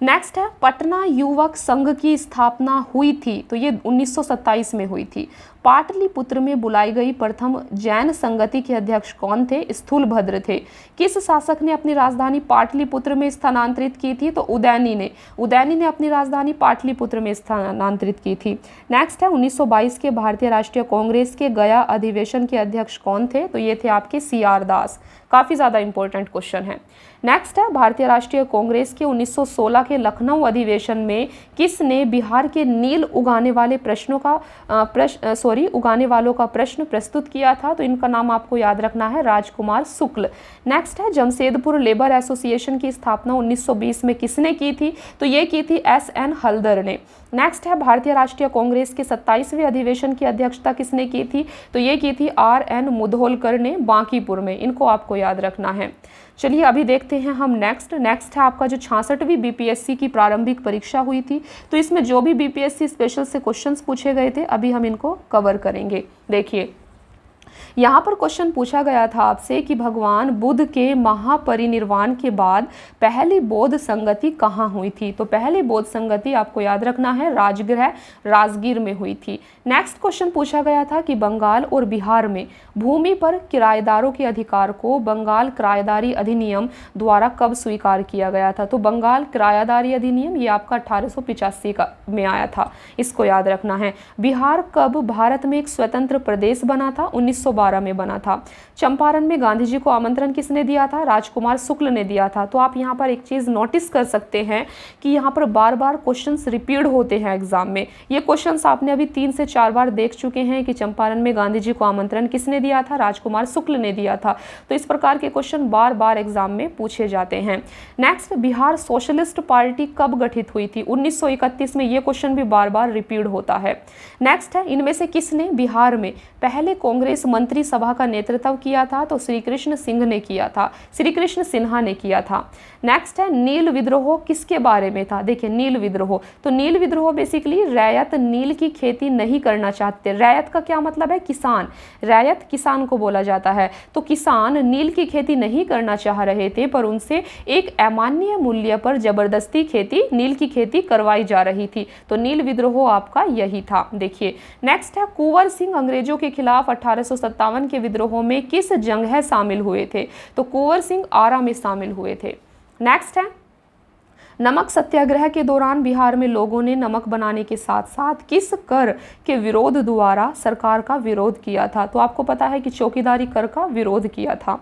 नेक्स्ट है पटना युवक संघ की स्थापना हुई थी, तो ये 1927 में हुई थी। पाटलिपुत्र में बुलाई गई प्रथम जैन संगति के अध्यक्ष कौन थे, स्थूलभद्र थे। किस शासक ने अपनी राजधानी पाटलिपुत्र में स्थानांतरित की थी, तो उदयनी ने अपनी राजधानी पाटलिपुत्र में स्थानांतरित की थी। नेक्स्ट है 1922 के भारतीय राष्ट्रीय कांग्रेस के गया अधिवेशन के अध्यक्ष कौन थे, तो ये थे आपके CR दास। काफ़ी ज़्यादा इंपॉर्टेंट क्वेश्चन है। नेक्स्ट है भारतीय राष्ट्रीय कांग्रेस के 1916 के लखनऊ अधिवेशन में किसने बिहार के नील उगाने वालों का प्रश्न प्रस्तुत किया था, तो इनका नाम आपको याद रखना है, राजकुमार शुक्ल। नेक्स्ट है जमशेदपुर लेबर एसोसिएशन की स्थापना 1920 में किसने की थी, तो ये की थी SN हल्दर ने। नेक्स्ट है भारतीय राष्ट्रीय कांग्रेस के 27वें अधिवेशन की अध्यक्षता किसने की थी, तो ये की थी RN मुधोलकर ने बांकीपुर में, इनको आपको याद रखना है। चलिए अभी देखते हैं हम नेक्स्ट है आपका जो 66वीं BPSC की प्रारंभिक परीक्षा हुई थी, तो इसमें जो भी BPSC स्पेशल से क्वेश्चंस पूछे गए थे अभी हम इनको कवर करेंगे। देखिए, यहाँ पर क्वेश्चन पूछा गया था आपसे कि भगवान बुद्ध के महापरिनिर्वाण के बाद पहली बौद्ध संगति कहाँ हुई थी, तो पहली बौद्ध संगति आपको याद रखना है राजगीर में हुई थी। नेक्स्ट क्वेश्चन पूछा गया था कि बंगाल और बिहार में भूमि पर किराएदारों के अधिकार को बंगाल किराएदारी अधिनियम द्वारा कब स्वीकार किया गया था, तो बंगाल किराएदारी अधिनियम ये आपका 1885 में आया था, इसको याद रखना है। बिहार कब भारत में एक स्वतंत्र प्रदेश बना था, 1912 में बना था। चंपारण में गांधी जी को आमंत्रण किसने दिया था, राजकुमार शुक्ल ने दिया था। तो आप यहाँ पर एक चीज़ नोटिस कर सकते हैं कि यहाँ पर बार बार क्वेश्चंस रिपीट होते हैं एग्जाम में। ये क्वेश्चंस आपने अभी 3 से 4 बार देख चुके हैं कि चंपारण में गांधी जी को आमंत्रण किसने दिया था, राजकुमार शुक्ल ने दिया था। तो इस प्रकार के क्वेश्चन बार बार एग्जाम में पूछे जाते हैं। नेक्स्ट, बिहार सोशलिस्ट पार्टी कब गठित हुई थी, 1931 में। ये क्वेश्चन भी बार बार रिपीट होता है। नेक्स्ट है इनमें से किसने बिहार में पहले कांग्रेस मंत्री सभा का नेतृत्व किया था, तो श्री कृष्ण सिन्हा ने किया था। नेक्स्ट है नील विद्रोह किसके बारे में था। देखिए, नील विद्रोह बेसिकली रैयत नील की खेती नहीं करना चाहते। रैयत का क्या मतलब है, किसान। रैयत किसान को बोला जाता है। तो किसान नील की खेती नहीं करना चाह रहे थे, पर उनसे एक अमान्य मूल्य पर जबरदस्ती नील की खेती करवाई जा रही थी। तो नील विद्रोह आपका यही था। देखिए, नेक्स्ट है कुंवर सिंह अंग्रेजों के खिलाफ 1857 के विद्रोह में किस जंग शामिल हुए थे, तो कुंवर सिंह आरा में शामिल हुए थे। नेक्स्ट है नमक सत्याग्रह के दौरान बिहार में लोगों ने नमक बनाने के साथ साथ किस कर के विरोध द्वारा सरकार का विरोध किया था, तो आपको पता है कि चौकीदारी कर का विरोध किया था।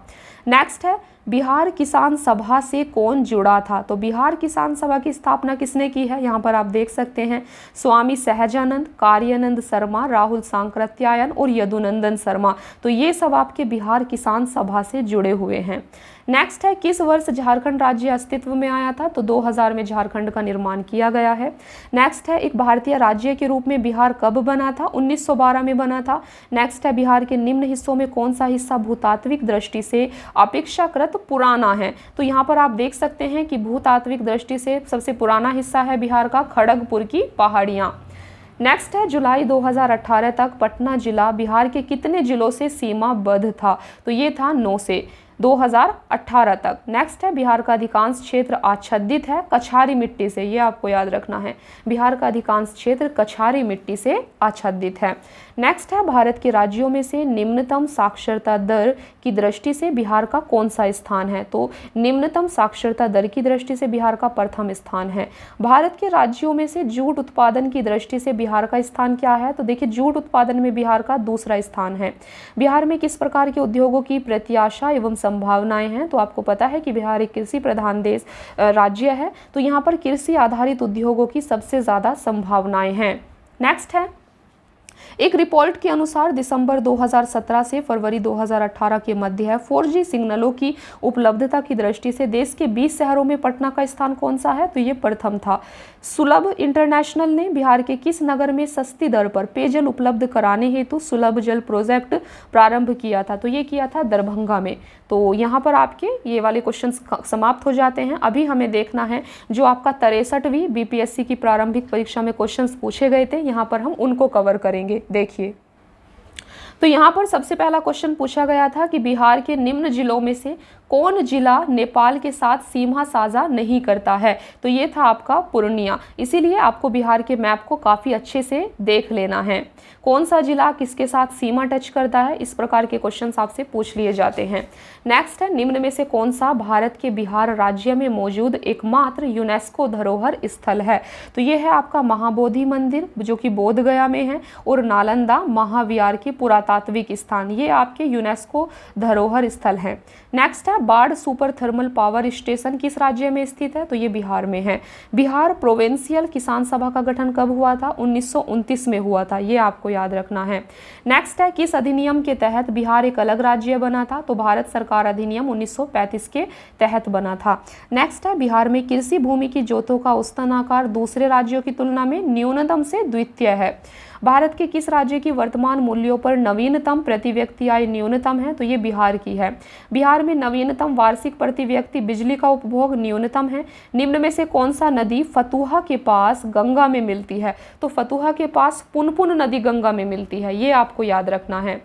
नेक्स्ट है बिहार किसान सभा से कौन जुड़ा था, तो बिहार किसान सभा की स्थापना किसने की है, यहाँ पर आप देख सकते हैं स्वामी सहजानंद, कार्यानंद शर्मा, राहुल सांकृत्यायन और यदुनंदन शर्मा। तो ये सब आपके बिहार किसान सभा से जुड़े हुए हैं। नेक्स्ट है किस वर्ष झारखंड राज्य अस्तित्व में आया था, तो 2000 में झारखंड का निर्माण किया गया है। नेक्स्ट है एक भारतीय राज्य के रूप में बिहार कब बना था, 1912 में बना था। नेक्स्ट है बिहार के निम्न हिस्सों में कौन सा हिस्सा भूतात्विक दृष्टि से अपेक्षाकृत पुराना है, तो यहाँ पर आप देख सकते हैं कि भूतात्विक दृष्टि से सबसे पुराना हिस्सा है बिहार का खड़गपुर की पहाड़ियाँ। नेक्स्ट है जुलाई 2018 तक पटना जिला बिहार के कितने जिलों से सीमाबद्ध था, तो ये था 9 से। 2018 तक। नेक्स्ट है बिहार का अधिकांश क्षेत्र आच्छादित है कछारी मिट्टी से, ये आपको याद रखना है, बिहार का अधिकांश क्षेत्र कछारी मिट्टी से आच्छादित है। नेक्स्ट है भारत के राज्यों में से निम्नतम साक्षरता दर की दृष्टि से बिहार का कौन सा स्थान है, तो निम्नतम साक्षरता दर की दृष्टि से बिहार का प्रथम स्थान है। भारत के राज्यों में से जूट उत्पादन की दृष्टि से बिहार का स्थान क्या है, तो देखिए जूट उत्पादन में बिहार का दूसरा स्थान है। बिहार में किस प्रकार के उद्योगों की प्रत्याशा एवं संभावनाएं हैं, तो आपको पता है कि बिहार एक कृषि प्रधान देश राज्य है, तो यहाँ पर कृषि आधारित उद्योगों की सबसे ज़्यादा संभावनाएं हैं। नेक्स्ट है एक रिपोर्ट के अनुसार दिसंबर 2017 से फरवरी 2018 के मध्य है 4G सिग्नलों की उपलब्धता की दृष्टि से देश के 20 शहरों में पटना का स्थान कौन सा है, तो ये प्रथम था। सुलभ इंटरनेशनल ने बिहार के किस नगर में सस्ती दर पर पेयजल उपलब्ध कराने हेतु सुलभ जल प्रोजेक्ट प्रारंभ किया था, तो ये किया था दरभंगा में। तो यहाँ पर आपके ये वाले क्वेश्चन समाप्त हो जाते हैं। अभी हमें देखना है जो आपका 63वीं बीपीएससी की प्रारंभिक परीक्षा में क्वेश्चंस पूछे गए थे, यहाँ पर हम उनको कवर करेंगे। देखिए तो यहाँ पर सबसे पहला क्वेश्चन पूछा गया था कि बिहार के निम्न जिलों में से कौन जिला नेपाल के साथ सीमा साझा नहीं करता है, तो ये था आपका पूर्णिया। इसीलिए आपको बिहार के मैप को काफ़ी अच्छे से देख लेना है, कौन सा जिला किसके साथ सीमा टच करता है, इस प्रकार के क्वेश्चंस आपसे पूछ लिए जाते हैं। नेक्स्ट है निम्न में से कौन सा भारत के बिहार राज्य में मौजूद एकमात्र यूनेस्को धरोहर स्थल है, तो ये है आपका महाबोधि मंदिर जो कि बोध गया में है, और नालंदा महाविहार के पुरातात्विक स्थान, ये आपके यूनेस्को धरोहर स्थल हैं। नेक्स्ट है बाढ़ सुपर थर्मल पावर स्टेशन किस राज्य में स्थित है, तो ये बिहार में है। बिहार प्रोविंशियल किसान सभा का गठन कब हुआ था, 1929 में हुआ था, ये आपको याद रखना है। नेक्स्ट है किस अधिनियम के तहत बिहार एक अलग राज्य बना था, तो भारत सरकार अधिनियम 1935 के तहत बना था। नेक्स्ट है बिहार में कृषि भूमि की जोतों का औसतन आकार दूसरे राज्यों की तुलना में न्यूनतम से द्वितीय है। भारत के किस राज्य की वर्तमान मूल्यों पर नवीनतम प्रति व्यक्ति आय न्यूनतम है, तो ये बिहार की है। बिहार में नवीनतम वार्षिक प्रति व्यक्ति बिजली का उपभोग न्यूनतम है। निम्न में से कौन सा नदी फतुहा के पास गंगा में मिलती है, तो फतुहा के पास पुनपुन नदी गंगा में मिलती है, ये आपको याद रखना है।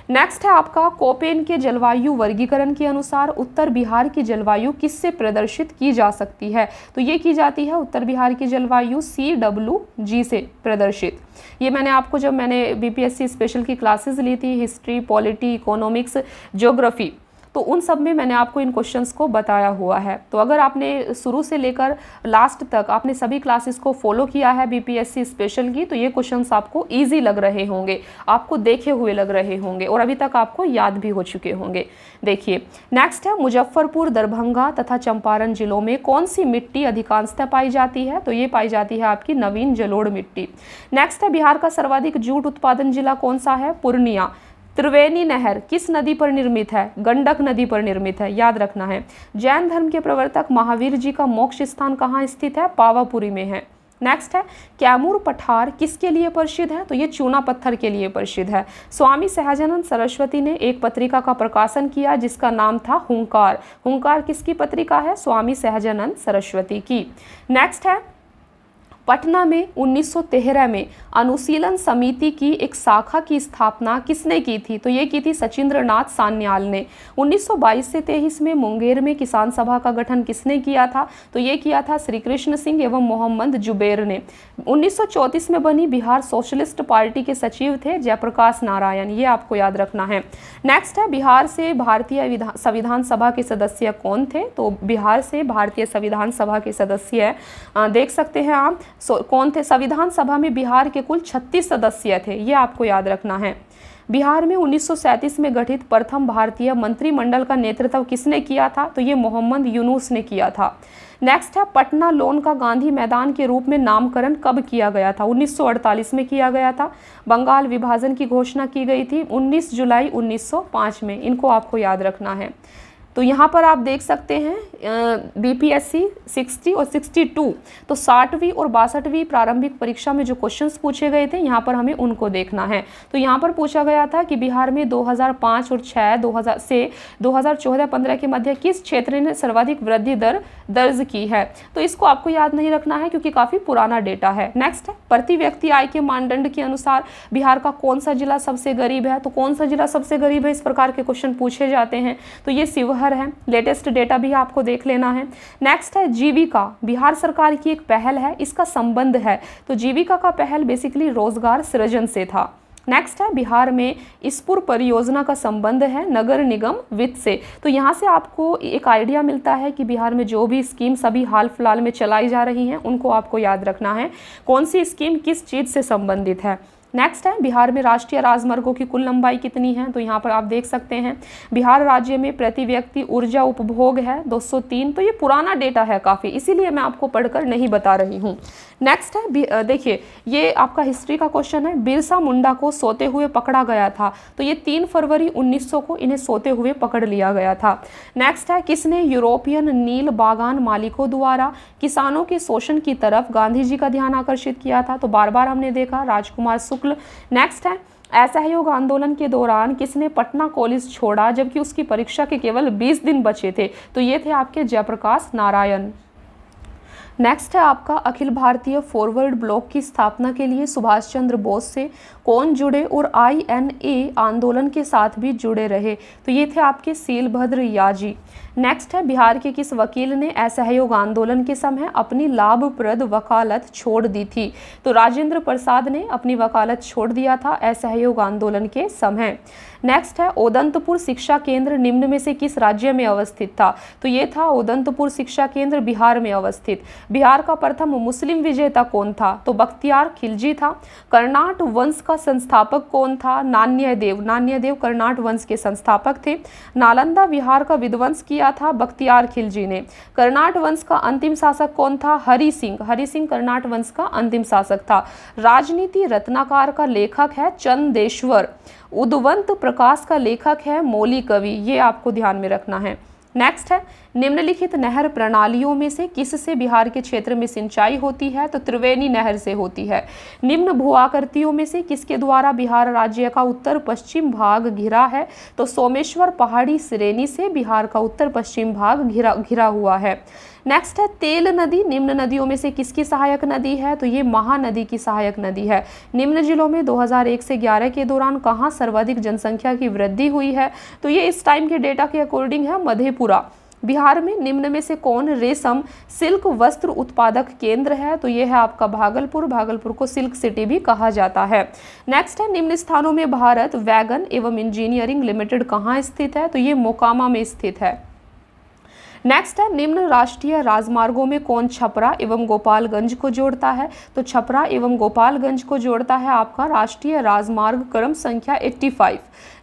नेक्स्ट है आपका कोपेन के जलवायु वर्गीकरण के अनुसार उत्तर बिहार की जलवायु किससे प्रदर्शित की जा सकती है, तो ये की जाती है उत्तर बिहार की जलवायु CWG से प्रदर्शित। ये मैंने आपको जब मैंने बीपीएससी स्पेशल की क्लासेस ली थी, हिस्ट्री, पॉलिटी, इकोनॉमिक्स, ज्योग्राफी, तो उन सब में मैंने आपको इन क्वेश्चंस को बताया हुआ है। तो अगर आपने शुरू से लेकर लास्ट तक आपने सभी क्लासेस को फॉलो किया है बीपीएससी स्पेशल की, तो ये क्वेश्चंस आपको इजी लग रहे होंगे, आपको देखे हुए लग रहे होंगे और अभी तक आपको याद भी हो चुके होंगे। देखिए नेक्स्ट है मुजफ्फरपुर, दरभंगा तथा चंपारण जिलों में कौन सी मिट्टी अधिकांशतः पाई जाती है, तो ये पाई जाती है आपकी नवीन जलोढ़ मिट्टी। नेक्स्ट है बिहार का सर्वाधिक जूट उत्पादन जिला कौन सा है, पूर्णिया। त्रिवेणी नहर किस नदी पर निर्मित है, गंडक नदी पर निर्मित है, याद रखना है। जैन धर्म के प्रवर्तक महावीर जी का मोक्ष स्थान कहाँ स्थित है, पावापुरी में है। नेक्स्ट है कैमूर पठार किसके लिए प्रसिद्ध है, तो ये चूना पत्थर के लिए प्रसिद्ध है। स्वामी सहजानंद सरस्वती ने एक पत्रिका का प्रकाशन किया जिसका नाम था हुंकार। हुंकार किसकी पत्रिका है, स्वामी सहजानंद सरस्वती की। नेक्स्ट है पटना में 1913 में अनुशीलन समिति की एक शाखा की स्थापना किसने की थी, तो ये की थी सचिंद्रनाथ सान्याल ने। 1922 से 23 में मुंगेर में किसान सभा का गठन किसने किया था, तो ये किया था श्री कृष्ण सिंह एवं मोहम्मद जुबैर ने। 1934 में बनी बिहार सोशलिस्ट पार्टी के सचिव थे जयप्रकाश नारायण, ये आपको याद रखना है। नेक्स्ट है बिहार से भारतीय संविधान सभा के सदस्य कौन थे, तो बिहार से भारतीय संविधान सभा के सदस्य देख सकते हैं आप कौन थे। संविधान सभा में बिहार के कुल 36 सदस्य थे, ये आपको याद रखना है। बिहार में 1937 में गठित प्रथम भारतीय मंत्रिमंडल का नेतृत्व किसने किया था, तो ये मोहम्मद यूनुस ने किया था। नेक्स्ट है पटना लोन का गांधी मैदान के रूप में नामकरण कब किया गया था, 1948 में किया गया था। बंगाल विभाजन की घोषणा की गई थी 19 जुलाई 1905 में, इनको आपको याद रखना है। तो यहाँ पर आप देख सकते हैं बीपीएससी 60 और 62, तो 60वीं और 62वीं प्रारंभिक परीक्षा में जो क्वेश्चंस पूछे गए थे यहाँ पर हमें उनको देखना है। तो यहाँ पर पूछा गया था कि बिहार में 2005 और 2000 से 2014-15 के मध्य किस क्षेत्र ने सर्वाधिक वृद्धि दर दर्ज की है, तो इसको आपको याद नहीं रखना है क्योंकि काफ़ी पुराना डेटा है। नेक्स्ट है प्रति व्यक्ति आय के मानदंड के अनुसार बिहार का कौन सा जिला सबसे गरीब है, तो कौन सा जिला सबसे गरीब है, इस प्रकार के क्वेश्चन पूछे जाते हैं। तो ये शिवहर शहर है। लेटेस्ट डेटा भी आपको देख लेना है। नेक्स्ट है जीविका, बिहार सरकार की एक पहल है, इसका संबंध है, तो जीविका का पहल बेसिकली रोजगार सृजन से था। नेक्स्ट है बिहार में स्फूर परियोजना का संबंध है नगर निगम वित्त से, तो यहाँ से आपको एक आइडिया मिलता है कि बिहार में जो भी स्कीम सभी हाल फिलहाल में चलाई जा रही हैं उनको आपको याद रखना है कौन सी स्कीम किस चीज़ से संबंधित है। नेक्स्ट है बिहार में राष्ट्रीय राजमार्गों की कुल लंबाई कितनी है, तो यहाँ पर आप देख सकते हैं बिहार राज्य में प्रति व्यक्ति ऊर्जा उपभोग है 203, तो ये पुराना डेटा है काफ़ी, इसीलिए मैं आपको पढ़कर नहीं बता रही हूँ। नेक्स्ट है देखिए ये आपका हिस्ट्री का क्वेश्चन है, बिरसा मुंडा को सोते हुए पकड़ा गया था, तो ये 3 फरवरी 1900 को इन्हें सोते हुए पकड़ लिया गया था। नेक्स्ट है किसने यूरोपियन नील बागान मालिकों द्वारा किसानों के शोषण की तरफ गांधी जी का ध्यान आकर्षित किया था, तो बार बार हमने देखा राजकुमार शुक्ल। नेक्स्ट है असहयोग आंदोलन के दौरान किसने पटना कॉलेज छोड़ा जबकि उसकी परीक्षा के केवल 20 दिन बचे थे, तो ये थे आपके जयप्रकाश नारायण। नेक्स्ट है आपका अखिल भारतीय फॉरवर्ड ब्लॉक की स्थापना के लिए सुभाष चंद्र बोस से कौन जुड़े और INA आंदोलन के साथ भी जुड़े रहे, तो ये थे आपके सीलभद्र याजी। नेक्स्ट है बिहार के किस वकील ने असहयोग आंदोलन के समय अपनी लाभप्रद वकालत छोड़ दी थी, तो राजेंद्र प्रसाद ने अपनी वकालत छोड़ दिया था असहयोग आंदोलन के समय। नेक्स्ट है उदंतपुर शिक्षा केंद्र निम्न में से किस राज्य में अवस्थित था, तो ये था उदंतपुर शिक्षा केंद्र बिहार में अवस्थित। बिहार का प्रथम मुस्लिम विजेता कौन था, तो बख्तियार खिलजी था। कर्नाट वंश का संस्थापक कौन था, नान्यदेव। नान्यदेव कर्नाट वंश के संस्थापक थे। नालंदा बिहार का विध्वंस किया था बख्तियार खिलजी ने। कर्नाट वंश का अंतिम शासक कौन था, हरि सिंह। हरि सिंह कर्नाट वंश का अंतिम शासक था। राजनीति रत्नाकर का लेखक है चंदेश्वर। उद्वंत प्रकाश का लेखक है मौली कवि, ये आपको ध्यान में रखना है। नेक्स्ट है निम्नलिखित नहर प्रणालियों में से किससे बिहार के क्षेत्र में सिंचाई होती है, तो त्रिवेणी नहर से होती है। निम्न भूआकृतियों में से किसके द्वारा बिहार राज्य का उत्तर पश्चिम भाग घिरा है, तो सोमेश्वर पहाड़ी श्रेणी से बिहार का उत्तर पश्चिम भाग घिरा हुआ है। नेक्स्ट है तेल नदी निम्न नदियों में से किसकी सहायक नदी है, तो ये महानदी की सहायक नदी है। निम्न जिलों में 2001 से 11 के दौरान कहाँ सर्वाधिक जनसंख्या की वृद्धि हुई है, तो ये इस टाइम के डेटा के अकॉर्डिंग है मधेपुरा। बिहार में निम्न में से कौन रेशम सिल्क वस्त्र उत्पादक केंद्र है, तो ये है आपका भागलपुर। भागलपुर को सिल्क सिटी भी कहा जाता है। नेक्स्ट है निम्न स्थानों में भारत वैगन एवं इंजीनियरिंग लिमिटेड कहाँ स्थित है, तो ये मोकामा में स्थित है। नेक्स्ट है निम्न राष्ट्रीय राजमार्गों में कौन छपरा एवं गोपालगंज को जोड़ता है, तो छपरा एवं गोपालगंज को जोड़ता है आपका राष्ट्रीय राजमार्ग क्रम संख्या 85।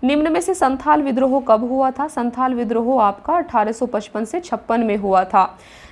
निम्न में से संथाल विद्रोह कब हुआ था, संथाल विद्रोह आपका 1855 से 56 में हुआ था।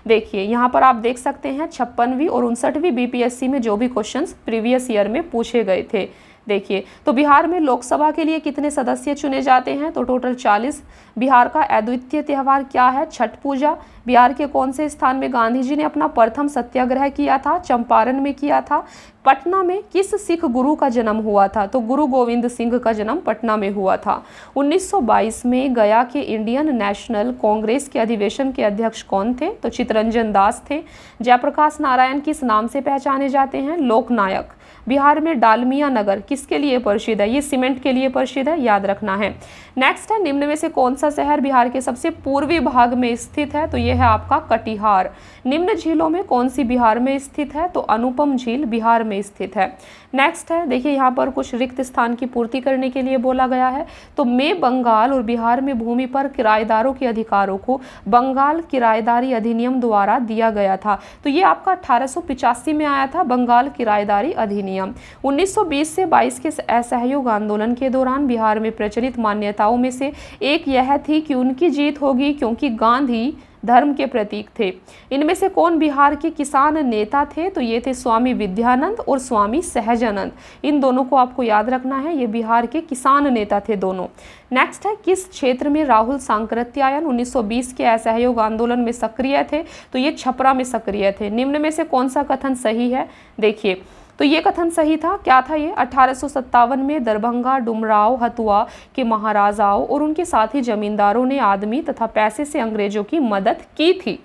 देखिए यहाँ पर आप देख सकते हैं 56वीं और 59वीं BPSC में जो भी क्वेश्चंस प्रीवियस ईयर में पूछे गए थे। देखिए तो बिहार में लोकसभा के लिए कितने सदस्य चुने जाते हैं, तो टोटल 40। बिहार का अद्वितीय त्यौहार क्या है, छठ पूजा। बिहार के कौन से स्थान में गांधी जी ने अपना प्रथम सत्याग्रह किया था, चंपारण में किया था। पटना में किस सिख गुरु का जन्म हुआ था, तो गुरु गोविंद सिंह का जन्म पटना में हुआ था। 1922 में गया के इंडियन नेशनल कांग्रेस के अधिवेशन के अध्यक्ष कौन थे, तो चित्तरंजन दास थे। जयप्रकाश नारायण किस नाम से पहचाने जाते हैं, लोकनायक। बिहार में डालमिया नगर किसके लिए प्रसिद्ध है, ये सीमेंट के लिए प्रसिद्ध है, याद रखना है। नेक्स्ट है निम्न में से कौन सा शहर बिहार के सबसे पूर्वी भाग में स्थित है, तो ये है आपका कटिहार। निम्न झीलों में कौन सी बिहार में स्थित है, तो अनुपम झील बिहार में स्थित है। नेक्स्ट है देखिए यहाँ पर कुछ रिक्त स्थान की पूर्ति करने के लिए बोला गया है, तो में बंगाल और बिहार में भूमि पर किराएदारों के अधिकारों को बंगाल किराएदारी अधिनियम द्वारा दिया गया था, तो ये आपका 1885 में आया था बंगाल किराएदारी अधिनियम। 1920 से 22 के असहयोग आंदोलन के दौरान बिहार में प्रचलित मान्यताओं में से एक यह थी कि उनकी जीत होगी क्योंकि गांधी धर्म के प्रतीक थे। इनमें से कौन बिहार के किसान नेता थे, तो ये थे स्वामी विद्यानंद और स्वामी सहजानंद। इन दोनों को आपको याद रखना है, ये बिहार के किसान नेता थे दोनों। नेक्स्ट है किस क्षेत्र में राहुल सांकृत्यायन 1920 के असहयोग आंदोलन में सक्रिय थे, तो ये छपरा में सक्रिय थे। निम्न में से कौन सा कथन सही है, देखिए तो ये कथन सही था, क्या था ये, 1857 में दरभंगा डुमराव हथुआ के महाराजाओं और उनके साथी जमींदारों ने आदमी तथा पैसे से अंग्रेजों की मदद की थी।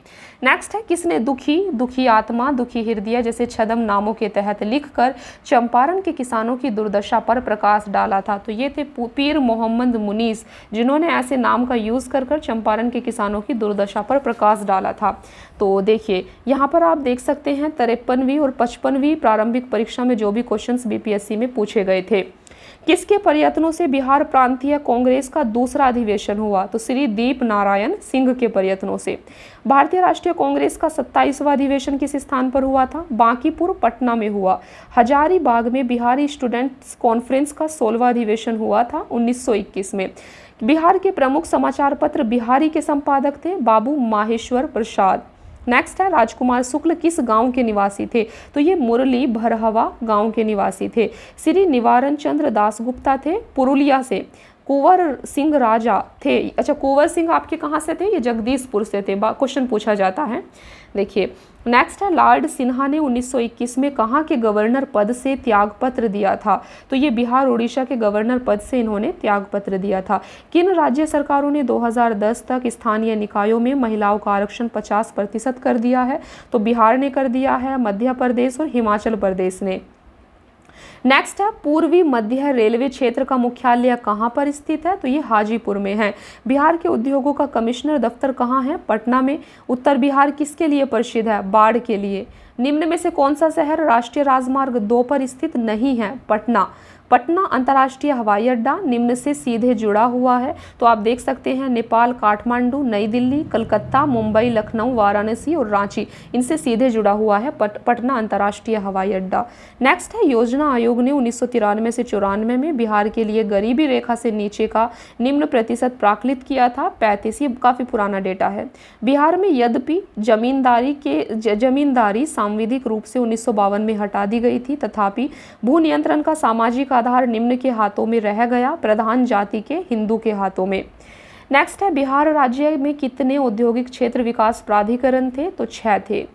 नेक्स्ट है किसने दुखी, दुखी आत्मा, दुखी हृदय जैसे छद्म नामों के तहत लिखकर चंपारण के किसानों की दुर्दशा पर प्रकाश डाला था। तो ये थे पीर मोहम्मद मुनीस, जिन्होंने ऐसे नाम का यूज़ कर चंपारण के किसानों की दुर्दशा पर प्रकाश डाला था। तो देखिए यहाँ पर आप देख सकते हैं 53वीं और 55वीं प्रारंभिक परीक्षा में जो भी क्वेश्चंस बीपीएससी में पूछे गए थे। किसके प्रयत्नों से बिहार प्रांतीय कांग्रेस का दूसरा अधिवेशन हुआ? तो श्री दीप नारायण सिंह के प्रयत्नों से। भारतीय राष्ट्रीय कांग्रेस का 27वां अधिवेशन किस स्थान पर हुआ था? बांकीपुर पटना में हुआ। हजारीबाग में बिहारी स्टूडेंट्स कॉन्फ्रेंस का 16वां अधिवेशन हुआ था 1921 में। बिहार के प्रमुख समाचार पत्र बिहारी के संपादक थे बाबू माहेश्वर प्रसाद। नेक्स्ट है राजकुमार शुक्ल किस गांव के निवासी थे? तो ये मुरली भरहवा गांव के निवासी थे। श्री निवारण चंद्र दासगुप्ता थे पुरुलिया से। कुंवर सिंह राजा थे, अच्छा कुंवर सिंह आपके कहाँ से थे? ये जगदीशपुर से थे, क्वेश्चन पूछा जाता है। देखिए नेक्स्ट है लॉर्ड सिन्हा ने 1921 में कहाँ के गवर्नर पद से त्यागपत्र दिया था? तो ये बिहार उड़ीसा के गवर्नर पद से इन्होंने त्यागपत्र दिया था। किन राज्य सरकारों ने 2010 तक स्थानीय निकायों में महिलाओं का आरक्षण 50% कर दिया है? तो बिहार ने कर दिया है, मध्य प्रदेश और हिमाचल प्रदेश ने। नेक्स्ट है पूर्वी मध्य रेलवे क्षेत्र का मुख्यालय कहाँ पर स्थित है? तो ये हाजीपुर में है। बिहार के उद्योगों का कमिश्नर दफ्तर कहाँ है? पटना में। उत्तर बिहार किसके लिए प्रसिद्ध है? बाढ़ के लिए। निम्न में से कौन सा शहर राष्ट्रीय राजमार्ग 2 पर स्थित नहीं है? पटना। पटना अंतर्राष्ट्रीय हवाई अड्डा निम्न से सीधे जुड़ा हुआ है। तो आप देख सकते हैं नेपाल काठमांडू, नई दिल्ली, कलकत्ता, मुंबई, लखनऊ, वाराणसी और रांची, इनसे सीधे जुड़ा हुआ है पटना अंतर्राष्ट्रीय हवाई अड्डा। नेक्स्ट है योजना आयोग ने 1993 से 94 में बिहार के लिए गरीबी रेखा से नीचे का निम्न प्रतिशत प्राकलित किया था 35। ये काफ़ी पुराना डेटा है। बिहार में यद्यपि जमींदारी सांविधिक रूप से 1952 में हटा दी गई थी, तथापि भू नियंत्रण का सामाजिक आधार निम्न के हाथों में रह गया, प्रधान जाति के हिंदू के हाथों में। नेक्स्ट है बिहार राज्य में कितने औद्योगिक क्षेत्र विकास प्राधिकरण थे? तो 6 थे।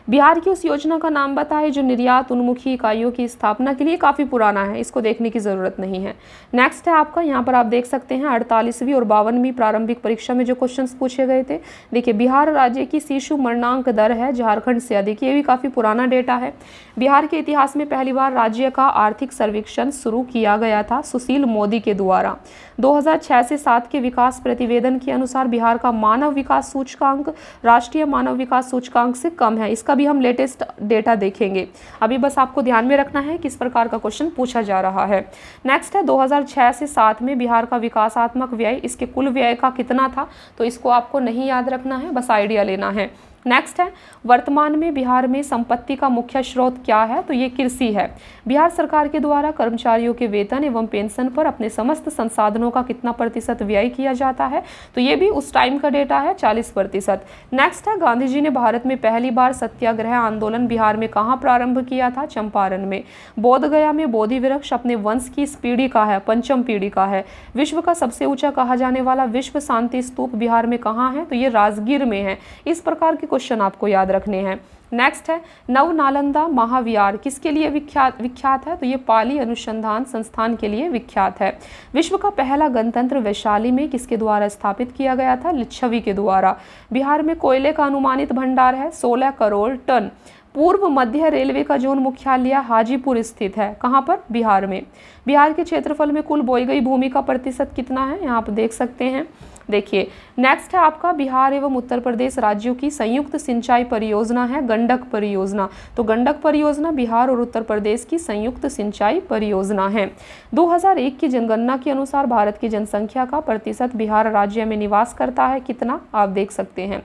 बिहार की उस योजना का नाम बताएं जो निर्यात उन्मुखी इकाइयों की स्थापना के लिए, काफ़ी पुराना है, इसको देखने की ज़रूरत नहीं है। नेक्स्ट है आपका, यहाँ पर आप देख सकते हैं 48वीं और 52वीं प्रारंभिक परीक्षा में जो क्वेश्चंस पूछे गए थे। देखिए बिहार राज्य की शिशु मरणांक दर है झारखंड से अधिक, ये भी काफ़ी पुराना डेटा है। बिहार के इतिहास में पहली बार राज्य का आर्थिक सर्वेक्षण शुरू किया गया था सुशील मोदी के द्वारा। 2006 से 7 के विकास प्रतिवेदन के अनुसार बिहार का मानव विकास सूचकांक राष्ट्रीय मानव विकास सूचकांक से कम है। इसका भी हम लेटेस्ट डेटा देखेंगे। अभी बस आपको ध्यान में रखना है किस प्रकार का क्वेश्चन पूछा जा रहा है। नेक्स्ट है 2006 से 7 में बिहार का विकासात्मक व्यय, इसके कुल व्यय का कितना था? तो इसको आपको नहीं याद रखना है, बस आइडिया लेना है। नेक्स्ट है वर्तमान में बिहार में संपत्ति का मुख्य स्रोत क्या है? तो ये कृषि है। बिहार सरकार के द्वारा कर्मचारियों के वेतन एवं पेंशन पर अपने समस्त संसाधनों का कितना प्रतिशत व्यय किया जाता है? तो ये भी उस टाइम का डेटा है 40%। नेक्स्ट है गांधी जी ने भारत में पहली बार सत्याग्रह आंदोलन बिहार में कहाँ प्रारंभ किया था? चंपारण में। बोध गया में बोधि वृक्ष अपने वंश की इस पीढ़ी का है, 5वीं पीढ़ी का है। विश्व का सबसे ऊंचा कहा जाने वाला विश्व शांति स्तूप बिहार में कहाँ है? तो ये राजगीर में है। इस प्रकार के क्वेश्चन आपको याद रखने हैं। नेक्स्ट है नव नालंदा महाविहार किसके लिए विख्यात है? तो ये पाली अनुसंधान संस्थान के लिए विख्यात है। विश्व का पहला गणतंत्र वैशाली में किसके द्वारा स्थापित किया गया था? लिच्छवी के द्वारा। बिहार में कोयले का अनुमानित भंडार है 16 करोड़ टन। पूर्व मध्य रेलवे का जोन मुख्यालय हाजीपुर स्थित है। कहाँ पर? बिहार में। बिहार के क्षेत्रफल में कुल बोई गई भूमि का प्रतिशत कितना है? यहाँ पर देख सकते हैं। देखिए नेक्स्ट है आपका बिहार एवं उत्तर प्रदेश राज्यों की संयुक्त सिंचाई परियोजना है गंडक परियोजना। तो गंडक परियोजना बिहार और उत्तर प्रदेश की संयुक्त सिंचाई परियोजना है। 2001 की जनगणना के अनुसार भारत की जनसंख्या का प्रतिशत बिहार राज्य में निवास करता है कितना? आप देख सकते हैं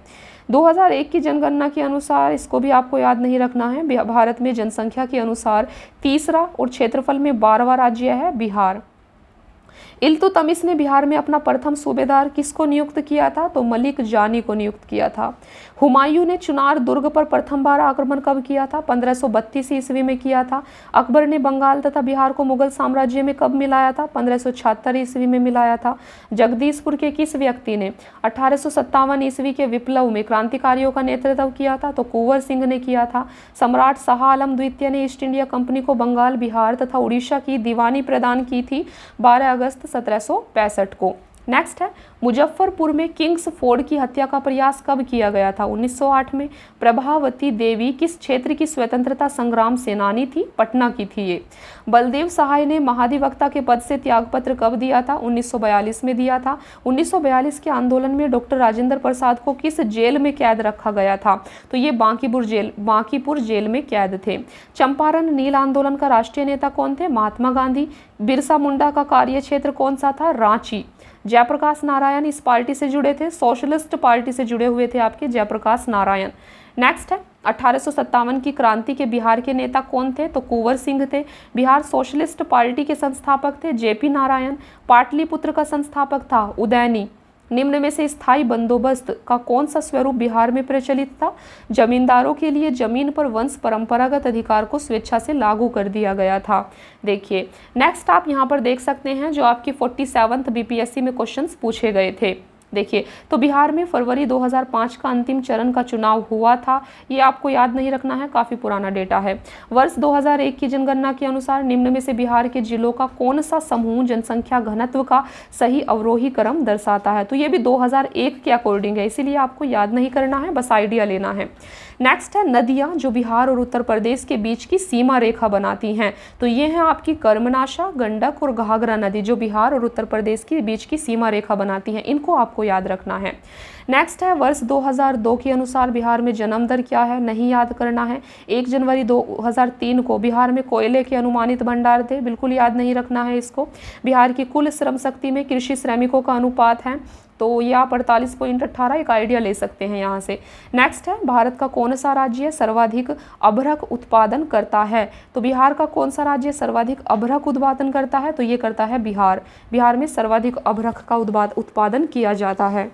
2001 की जनगणना के अनुसार, इसको भी आपको याद नहीं रखना है। भारत में जनसंख्या के अनुसार तीसरा और क्षेत्रफल में 12वां राज्य है बिहार। इल्तुतमिश ने बिहार में अपना प्रथम सूबेदार किसको नियुक्त किया था? तो मलिक जानी को नियुक्त किया था। हुमायूं ने चुनार दुर्ग पर प्रथम बार आक्रमण कब किया था? 1532 ईस्वी में किया था। अकबर ने बंगाल तथा बिहार को मुगल साम्राज्य में कब मिलाया था? 1576 ईस्वी में मिलाया था। जगदीशपुर के किस व्यक्ति ने 1857 ईस्वी के विप्लव में क्रांतिकारियों का नेतृत्व किया था? तो कुंवर सिंह ने किया था। सम्राट शाह आलम द्वितीय ने ईस्ट इंडिया कंपनी को बंगाल, बिहार तथा उड़ीसा की दीवानी प्रदान की थी 12 अगस्त 1765 को। नेक्स्ट है, मुजफ्फरपुर में किंग्स फोर्ड की हत्या का प्रयास कब किया गया था? 1908 में। प्रभावती देवी किस क्षेत्र की स्वतंत्रता संग्राम सेनानी थी? पटना की थी ये। बलदेव सहाय ने महाधिवक्ता के पद से त्यागपत्र कब दिया था? 1942 में दिया था। 1942 के आंदोलन में डॉक्टर राजेंद्र प्रसाद को किस जेल में कैद रखा गया था? तो ये बांकीपुर जेल में कैद थे। चंपारण नील आंदोलन का राष्ट्रीय नेता कौन थे? महात्मा गांधी। बिरसा मुंडा का कार्य क्षेत्र कौन सा था? रांची। जयप्रकाश नारायण इस पार्टी से जुड़े थे, सोशलिस्ट पार्टी से जुड़े हुए थे आपके जयप्रकाश नारायण। नेक्स्ट है, 1857 की क्रांति के बिहार के नेता कौन थे? तो कुंवर सिंह थे। बिहार सोशलिस्ट पार्टी के संस्थापक थे जेपी नारायण। पाटलिपुत्र का संस्थापक था उदयनी। निम्न में से स्थायी बंदोबस्त का कौन सा स्वरूप बिहार में प्रचलित था? जमींदारों के लिए जमीन पर वंश परंपरागत अधिकार को स्वेच्छा से लागू कर दिया गया था। देखिए नेक्स्ट आप यहाँ पर देख सकते हैं जो आपकी 47th बीपीएससी में क्वेश्चंस पूछे गए थे। देखिए तो बिहार में फरवरी 2005 का अंतिम चरण का चुनाव हुआ था, ये आपको याद नहीं रखना है, काफ़ी पुराना डेटा है। वर्ष 2001 की जनगणना के अनुसार निम्न में से बिहार के जिलों का कौन सा समूह जनसंख्या घनत्व का सही अवरोही क्रम दर्शाता है? तो ये भी 2001 के अकॉर्डिंग है, इसीलिए आपको याद नहीं करना है, बस आइडिया लेना है। नेक्स्ट है, नदियाँ जो बिहार और उत्तर प्रदेश के बीच की सीमा रेखा बनाती हैं, तो ये है आपकी कर्मनाशा, गंडक और घाघरा नदी जो बिहार और उत्तर प्रदेश के बीच की सीमा रेखा बनाती हैं, इनको आपको याद रखना है। नेक्स्ट है, वर्ष 2002 के अनुसार बिहार में जन्म दर क्या है? नहीं याद करना है। 1 जनवरी 2003 को बिहार में कोयले के अनुमानित भंडार थे, बिल्कुल याद नहीं रखना है इसको। बिहार की कुल श्रम शक्ति में कृषि श्रमिकों का अनुपात है, तो ये आप 48.18 एक आइडिया ले सकते हैं यहाँ से। नेक्स्ट है, भारत का कौन सा राज्य सर्वाधिक अभ्रक उत्पादन करता है? तो बिहार का कौन सा राज्य सर्वाधिक अभ्रक उत्पादन करता है? तो ये करता है बिहार। बिहार में सर्वाधिक अभ्रक का उत्पादन किया जाता है।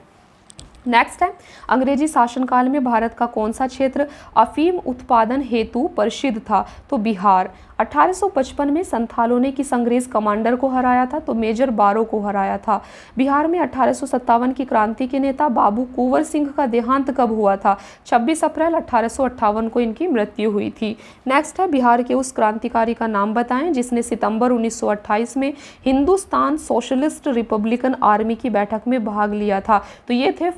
नेक्स्ट है, अंग्रेजी शासनकाल में भारत का कौन सा क्षेत्र अफीम उत्पादन हेतु प्रसिद्ध था? तो बिहार। 1855 में संथालों ने किस अंग्रेज कमांडर को हराया था? तो मेजर बारो को हराया था। बिहार में 1857 की क्रांति के नेता बाबू कुंवर सिंह का देहांत कब हुआ था? 26 अप्रैल 1858 को इनकी मृत्यु हुई थी। नेक्स्ट है, बिहार के उस क्रांतिकारी का नाम बताएं जिसने सितंबर 1928 में हिंदुस्तान सोशलिस्ट रिपब्लिकन आर्मी की बैठक में भाग लिया था? तो ये थे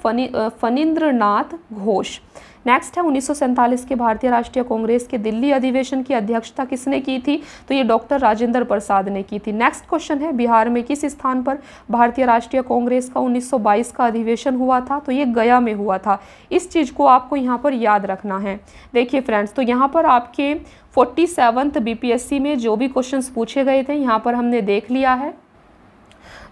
फणींद्रनाथ घोष। नेक्स्ट है, 1947 के भारतीय राष्ट्रीय कांग्रेस के दिल्ली अधिवेशन की अध्यक्षता किसने की थी? तो ये डॉक्टर राजेंद्र प्रसाद ने की थी। नेक्स्ट क्वेश्चन है, बिहार में किस स्थान पर भारतीय राष्ट्रीय कांग्रेस का 1922 का अधिवेशन हुआ था? तो ये गया में हुआ था। इस चीज़ को आपको यहाँ पर याद रखना है। देखिए फ्रेंड्स, तो यहाँ पर आपके 47th बीपीएससी में जो भी क्वेश्चंस पूछे गए थे यहाँ पर हमने देख लिया है।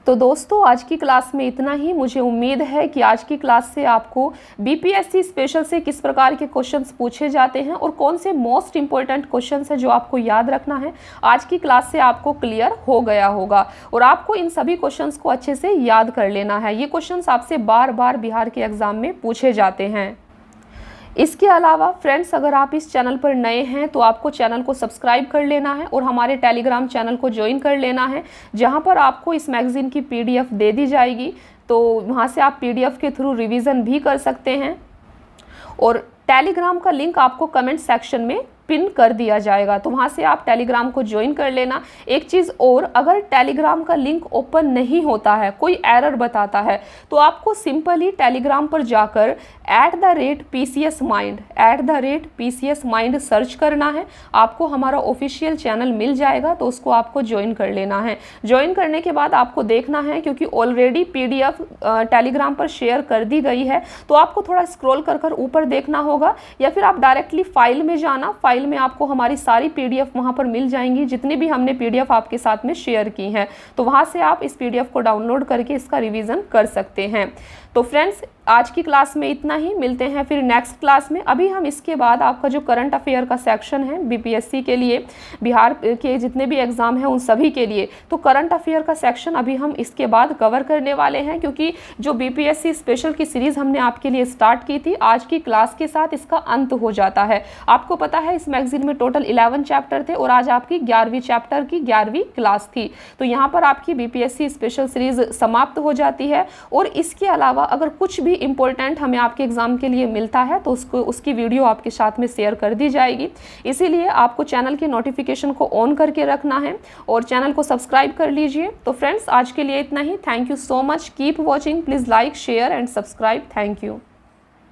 तो दोस्तों आज की क्लास में इतना ही। मुझे उम्मीद है कि आज की क्लास से आपको बीपीएससी स्पेशल से किस प्रकार के क्वेश्चंस पूछे जाते हैं और कौन से मोस्ट इंपॉर्टेंट क्वेश्चंस है जो आपको याद रखना है, आज की क्लास से आपको क्लियर हो गया होगा। और आपको इन सभी क्वेश्चंस को अच्छे से याद कर लेना है। ये क्वेश्चंस आपसे बार बार बिहार के एग्जाम में पूछे जाते हैं। इसके अलावा फ्रेंड्स, अगर आप इस चैनल पर नए हैं तो आपको चैनल को सब्सक्राइब कर लेना है और हमारे टेलीग्राम चैनल को ज्वाइन कर लेना है, जहां पर आपको इस मैगजीन की पीडीएफ दे दी जाएगी। तो वहां से आप पीडीएफ के थ्रू रिवीजन भी कर सकते हैं और टेलीग्राम का लिंक आपको कमेंट सेक्शन में पिन कर दिया जाएगा, तो वहाँ से आप टेलीग्राम को ज्वाइन कर लेना। एक चीज़ और, अगर टेलीग्राम का लिंक ओपन नहीं होता है, कोई एरर बताता है, तो आपको सिंपली टेलीग्राम पर जाकर @PCS Mind सर्च करना है। आपको हमारा ऑफिशियल चैनल मिल जाएगा, तो उसको आपको ज्वाइन कर लेना है। ज्वाइन करने के बाद आपको देखना है, क्योंकि ऑलरेडी पीडीएफ टेलीग्राम पर शेयर कर दी गई है, तो आपको थोड़ा स्क्रॉल कर ऊपर देखना होगा, या फिर आप डायरेक्टली फाइल में जाना। फाइल में आपको हमारी सारी पीडीएफ वहां पर मिल जाएंगी, जितनी भी हमने पीडीएफ आपके साथ में शेयर की हैं। तो वहां से आप इस पीडीएफ को डाउनलोड करके इसका रिवीजन कर सकते हैं। तो फ्रेंड्स आज की क्लास में इतना ही, मिलते हैं फिर नेक्स्ट क्लास में। अभी हम इसके बाद आपका जो करंट अफेयर का सेक्शन है बीपीएससी के लिए, बिहार के जितने भी एग्जाम हैं उन सभी के लिए, तो करंट अफेयर का सेक्शन अभी हम इसके बाद कवर करने वाले हैं, क्योंकि जो बीपीएससी स्पेशल की सीरीज हमने आपके लिए स्टार्ट की थी, आज की क्लास के साथ इसका अंत हो जाता है। आपको पता है इस मैगजीन में टोटल 11 चैप्टर थे और आज आपकी 11वीं चैप्टर की 11वीं क्लास थी। तो यहाँ पर आपकी बीपीएससी स्पेशल सीरीज समाप्त हो जाती है। और इसके अलावा अगर कुछ भी इंपॉर्टेंट हमें आपके एग्ज़ाम के लिए मिलता है तो उसकी वीडियो आपके साथ में शेयर कर दी जाएगी। इसीलिए आपको चैनल की नोटिफिकेशन को ऑन करके रखना है और चैनल को सब्सक्राइब कर लीजिए। तो फ्रेंड्स, आज के लिए इतना ही। Thank you so much, keep watching, please like, share and subscribe. Thank you.